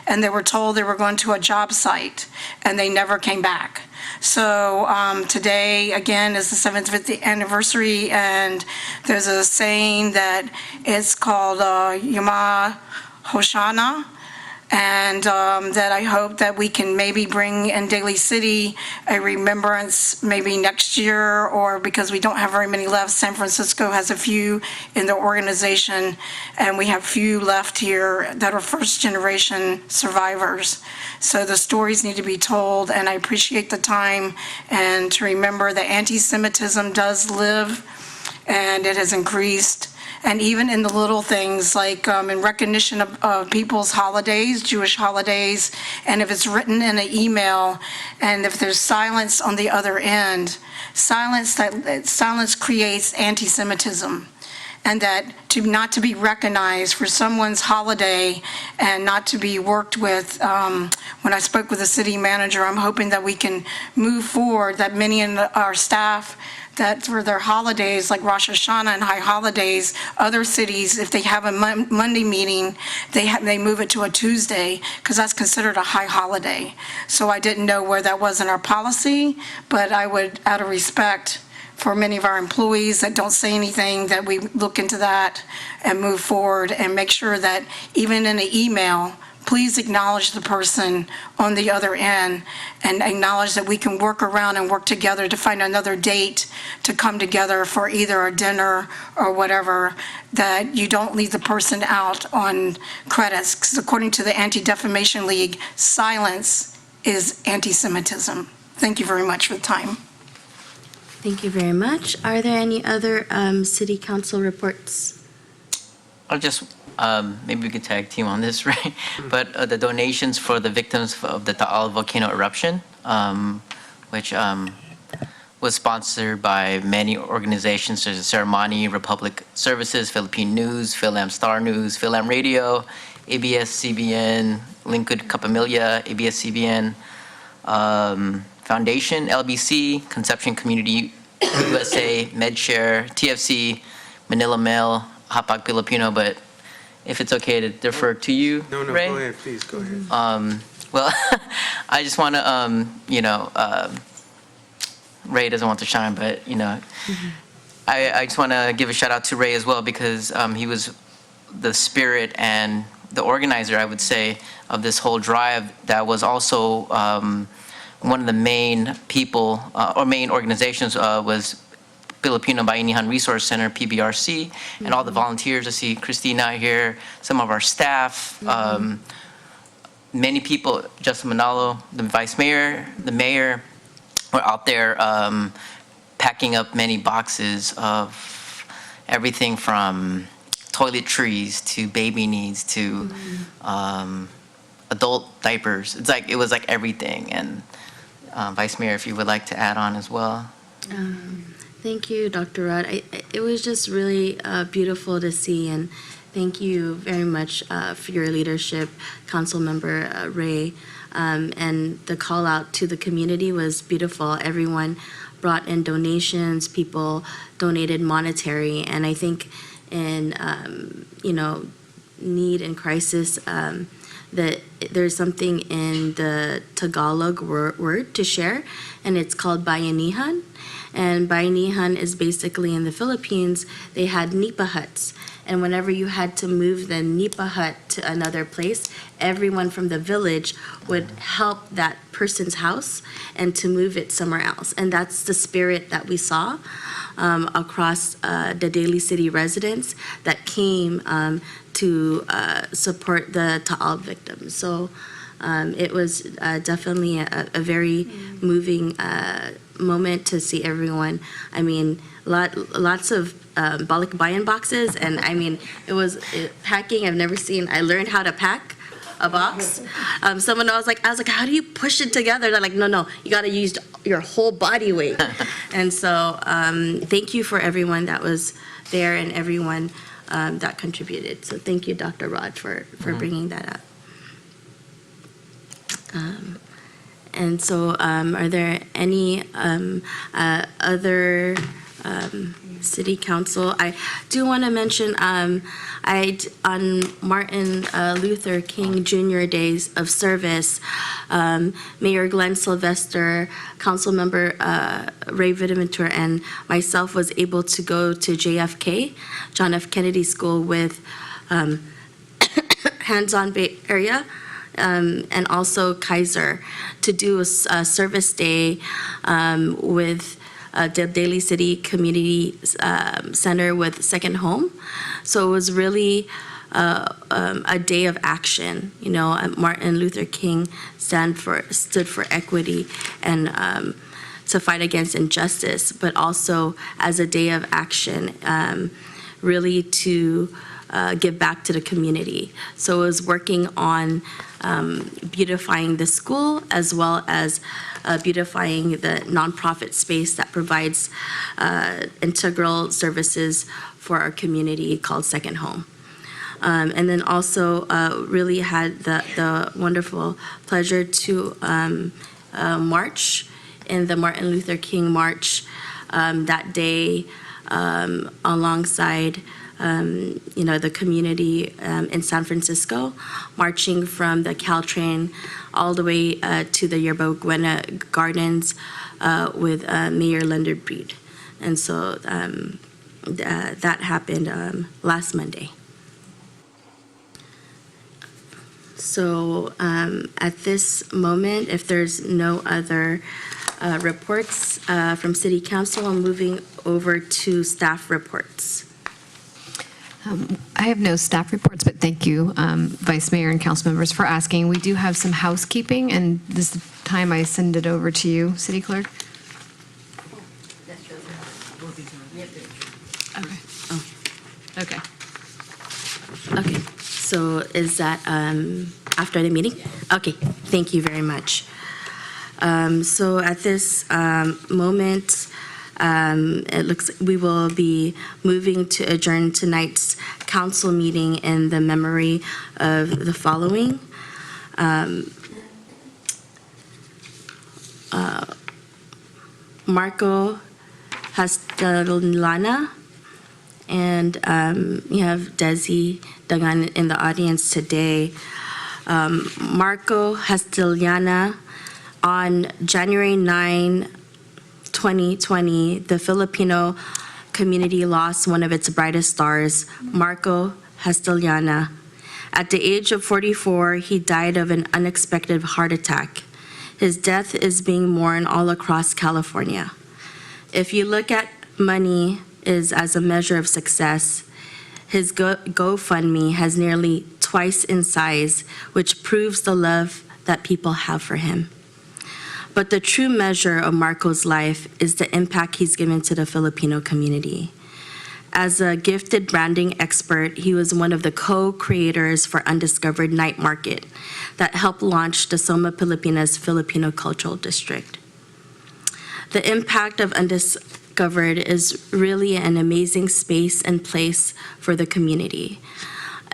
and they were told they were going to a job site, and they never came back. So today, again, is the 75th anniversary, and there's a saying that it's called Yama Hoshana, and that I hope that we can maybe bring in Daly City a remembrance maybe next year, or because we don't have very many left. San Francisco has a few in their organization, and we have few left here that are first-generation survivors. So the stories need to be told, and I appreciate the time, and to remember that anti-Semitism does live, and it has increased. And even in the little things, like in recognition of people's holidays, Jewish holidays, and if it's written in an email, and if there's silence on the other end, silence creates anti-Semitism. And that not to be recognized for someone's holiday and not to be worked with. When I spoke with the city manager, I'm hoping that we can move forward, that many in our staff, that for their holidays, like Rosh Hashanah and high holidays, other cities, if they have a Monday meeting, they move it to a Tuesday, because that's considered a high holiday. So I didn't know where that was in our policy, but I would, out of respect for many of our employees that don't say anything, that we look into that and move forward and make sure that even in an email, please acknowledge the person on the other end, and acknowledge that we can work around and work together to find another date to come together for either a dinner or whatever, that you don't leave the person out on credits, because according to the Anti-Defamation League, silence is anti-Semitism. Thank you very much for the time. Thank you very much. Are there any other city council reports? I'll just, maybe we could tag team on this, right? But the donations for the victims of the Daly volcano eruption, which was sponsored by many organizations such as Ceremony, Republic Services, Philippine News, Philam Star News, Philam Radio, ABS-CBN, Linkwood Kapamilya, ABS-CBN, Foundation, LBC, Conception Community USA, MedShare, TFC, Manila Mail, Hapag Filipino, but if it's okay to defer to you, No, Ray? go ahead, please, go ahead. Well, I just want to, Ray doesn't want to shine, but, I just want to give a shout out to Ray as well, because he was the spirit and the organizer, I would say, of this whole drive. That was also one of the main people or main organizations was Filipino Bayanihan Resource Center, PBRC, and all the volunteers. I see Christina here, some of our staff, many people, Justin Manalo, the vice mayor, the mayor, were out there packing up many boxes of everything from toiletries to baby needs to adult diapers. It was like everything. And Vice Mayor, if you would like to add on as well. Thank you, Dr. Rod. It was just really beautiful to see, and thank you very much for your leadership, Councilmember Ray. And the call out to the community was beautiful. Everyone brought in donations, people donated monetary, and I think in need and crisis, that there's something in the Tagalog word to share, and it's called bayanihan. And bayanihan is basically in the Philippines, they had nipa huts. And whenever you had to move the nipa hut to another place, everyone from the village would help that person's house and to move it somewhere else. And that's the spirit that we saw across the Daly City residents that came to support the Taal victims. So it was definitely a very moving moment to see everyone. I mean, lots of balikbayan boxes, and I mean, it was packing I've never seen. I learned how to pack a box. Someone I was like, how do you push it together? They're like, no, you got to use your whole body weight. And so, thank you for everyone that was there and everyone that contributed. So thank you, Dr. Rod, for bringing that up. And so, are there any other city council? I do want to mention, on Martin Luther King Jr. Days of Service, Mayor Glenn Sylvester, Councilmember Ray Vitaventura, and myself was able to go to JFK, John F. Kennedy School, with Hands-on Bay Area, and also Kaiser, to do a service day with the Daly City Community Center with Second Home. So it was really a day of action. You know, Martin Luther King stood for equity and to fight against injustice, but also as a day of action, really to give back to the community. So it was working on beautifying the school as well as beautifying the nonprofit space that provides integral services for our community called Second Home. And then also really had the wonderful pleasure to march in the Martin Luther King March that day alongside the community in San Francisco, marching from the Caltrain all the way to the Yerba Buena Gardens with Mayor Leonard Breed. And so that happened last Monday. So at this moment, if there's no other reports from City Council, I'm moving over to staff reports. I have no staff reports, but thank you, Vice Mayor and council members, for asking. We do have some housekeeping, and this is the time I send it over to you, City Clerk. Okay. Okay, so is that after the meeting? Okay, thank you very much. So at this moment, it looks we will be moving to adjourn tonight's council meeting in the memory of the following. Marco Castellana, and you have Desi Dagan in the audience today. Marco Castellana, on January 9, 2020, the Filipino community lost one of its brightest stars, Marco Castellana. At the age of 44, he died of an unexpected heart attack. His death is being mourned all across California. If you look at money as a measure of success, his GoFundMe has nearly twice in size, which proves the love that people have for him. But the true measure of Marco's life is the impact he's given to the Filipino community. As a gifted branding expert, he was one of the co-creators for Undiscovered Night Market that helped launch the Soma Pilipinas Filipino Cultural District. The impact of Undiscovered is really an amazing space and place for the community.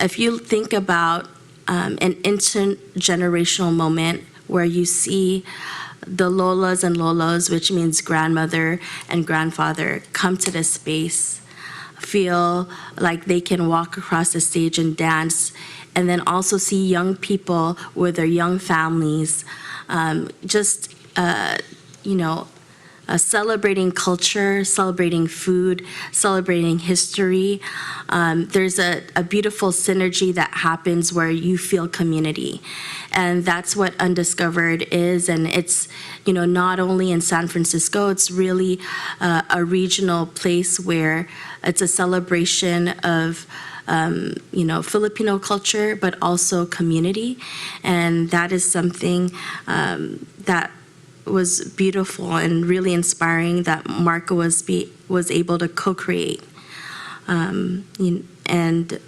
If you think about an intergenerational moment where you see the lolas and lolos, which means grandmother and grandfather, come to this space, feel like they can walk across the stage and dance, and then also see young people with their young families, celebrating culture, celebrating food, celebrating history. There's a beautiful synergy that happens where you feel community. And that's what Undiscovered is. And it's, not only in San Francisco, it's really a regional place where it's a celebration of Filipino culture, but also community. And that is something that was beautiful and really inspiring that Marco was able to co-create, and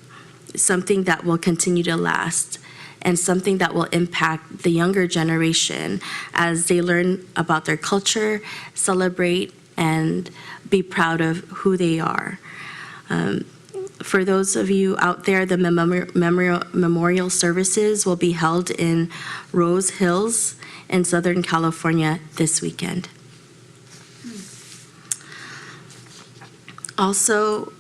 something that will continue to last, and something that will impact the younger generation as they learn about their culture, celebrate, and be proud of who they are. For those of you out there, the memorial services will be held in Rose Hills in Southern California this weekend. Also,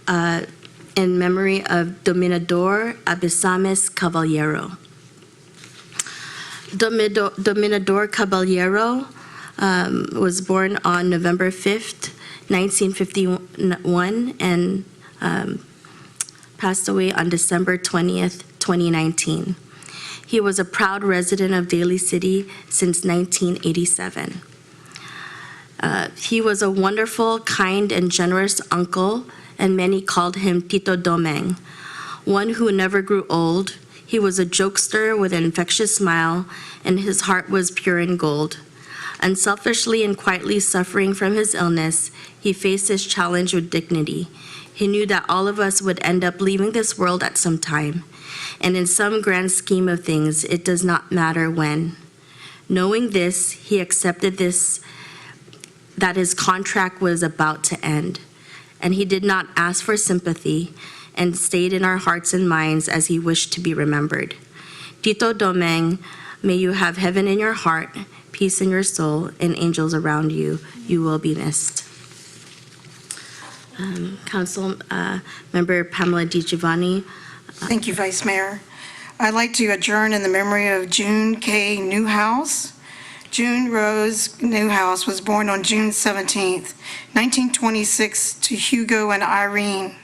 in memory of Dominador Abisames Caballero. Dominador Caballero was born on November 5th, 1951, and passed away on December 20th, 2019. He was a proud resident of Daly City since 1987. He was a wonderful, kind, and generous uncle, and many called him Tito Domeng, one who never grew old. He was a jokester with an infectious smile, and his heart was pure and gold. Unselfishly and quietly suffering from his illness, he faced his challenge with dignity. He knew that all of us would end up leaving this world at some time. And in some grand scheme of things, it does not matter when. Knowing this, he accepted that his contract was about to end. And he did not ask for sympathy and stayed in our hearts and minds as he wished to be remembered. Tito Domeng, may you have heaven in your heart, peace in your soul, and angels around you. You will be missed. Council Member Pamela DiGiovanni. Thank you, Vice Mayor. I'd like to adjourn in the memory of June K. Newhouse. June Rose Newhouse was born on June 17th, 1926, to Hugo and Irene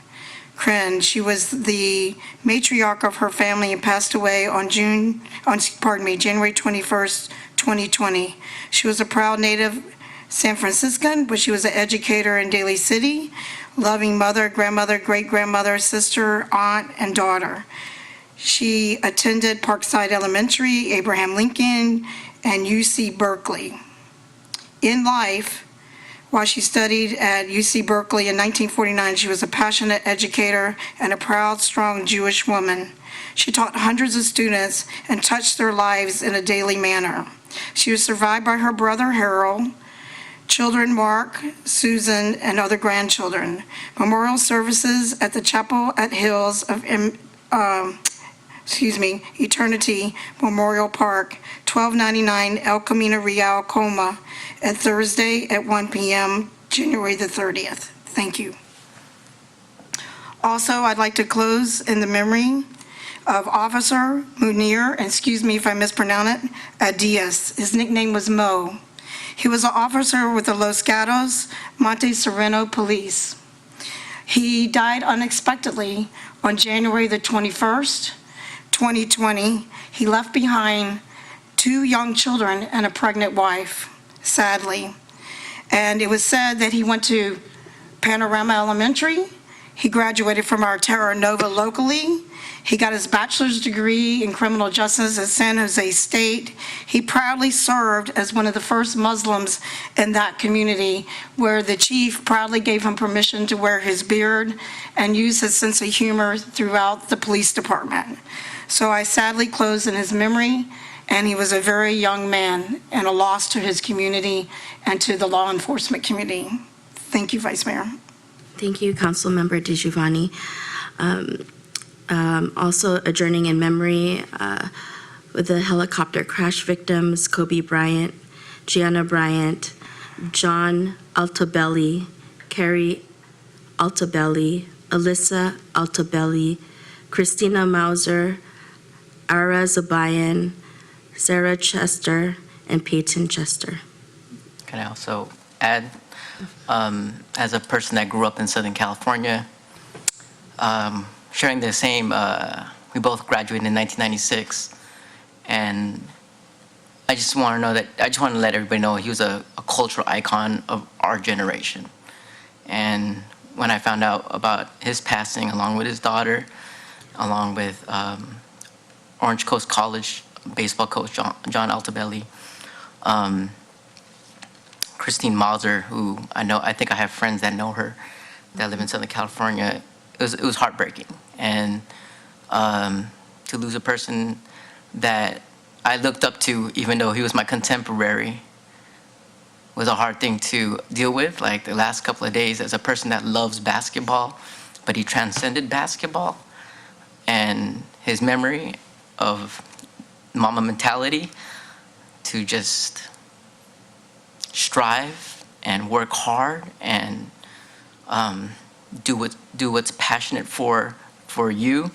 Kren. She was the matriarch of her family and passed away on January 21st, 2020. She was a proud native San Franciscan, but she was an educator in Daly City, loving mother, grandmother, great-grandmother, sister, aunt, and daughter. She attended Parkside Elementary, Abraham Lincoln, and UC Berkeley. In life, while she studied at UC Berkeley in 1949, she was a passionate educator and a proud, strong Jewish woman. She taught hundreds of students and touched their lives in a daily manner. She was survived by her brother Harold, children Mark, Susan, and other grandchildren. Memorial services at the Chapel at Hills of Eternity Memorial Park, 1299 El Camino Real, Coma, at Thursday at 1 p.m., January the 30th. Thank you. Also, I'd like to close in the memory of Officer Munir, and excuse me if I mispronounce it, Diaz. His nickname was Mo. He was an officer with the Los Gatos Monte Sereno Police. He died unexpectedly on January the 21st, 2020. He left behind 2 young children and a pregnant wife, sadly. And it was said that he went to Panorama Elementary. He graduated from our Terra Nova locally. He got his bachelor's degree in criminal justice at San Jose State. He proudly served as one of the first Muslims in that community, where the chief proudly gave him permission to wear his beard and use his sense of humor throughout the police department. So I sadly close in his memory, and he was a very young man and a loss to his community and to the law enforcement community. Thank you, Vice Mayor. Thank you, Councilmember DiGiovanni. Also adjourning in memory with the helicopter crash victims, Kobe Bryant, Gianna Bryant, John Altobelli, Carrie Altobelli, Alyssa Altobelli, Christina Mauser, Ara Zabayan, Sarah Chester, and Peyton Chester. Can I also add. As a person that grew up in Southern California, sharing the same, we both graduated in 1996, and I just want to let everybody know he was a cultural icon of our generation. And when I found out about his passing, along with his daughter, along with Orange Coast College baseball coach John Altobelli, Christine Mauser, who I think I have friends that know her, that live in Southern California, it was heartbreaking. And to lose a person that I looked up to, even though he was my contemporary, was a hard thing to deal with. Like the last couple of days, as a person that loves basketball, but he transcended basketball, and his memory of Mama mentality to just strive and work hard and do what's passionate for you,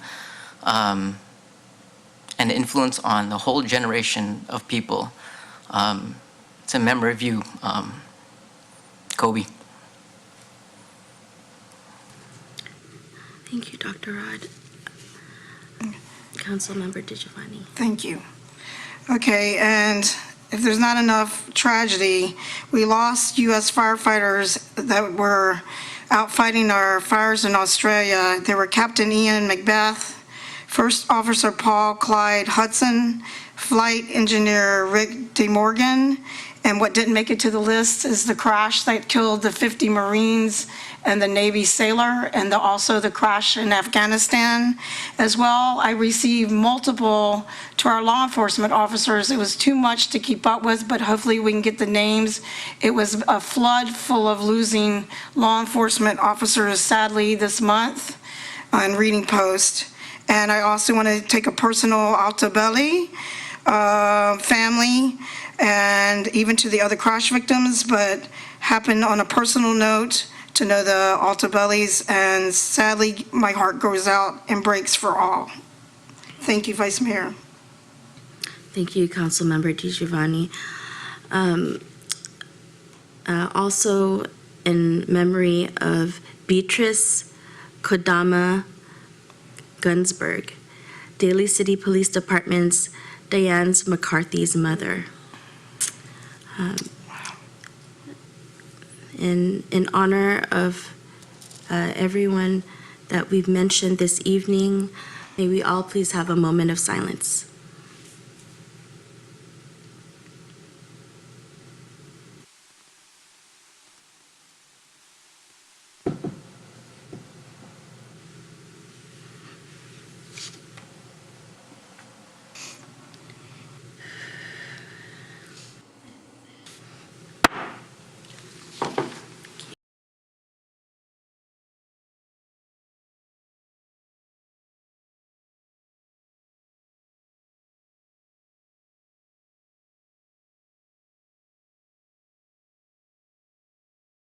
and the influence on the whole generation of people. It's a memory of you, Kobe. Thank you, Dr. Rod. Councilmember DiGiovanni. Thank you. Okay, and if there's not enough tragedy, we lost U.S. firefighters that were out fighting our fires in Australia. They were Captain Ian Macbeth, First Officer Paul Clyde Hudson, Flight Engineer Rick DeMorgan, and what didn't make it to the list is the crash that killed the 50 Marines and the Navy sailor, and also the crash in Afghanistan as well. I received multiple to our law enforcement officers. It was too much to keep up with, but hopefully we can get the names. It was a flood full of losing law enforcement officers, sadly, this month on Reading Post. And I also want to take a personal Altobelli family, and even to the other crash victims, but happened on a personal note to know the Altobellis, and sadly, my heart goes out and breaks for all. Thank you, Vice Mayor. Thank you, Councilmember DiGiovanni. Also, in memory of Beatrice Kodama Gunsberg, Daly City Police Department's Diane McCarthy's mother. In honor of everyone that we've mentioned this evening, may we all please have a moment of silence.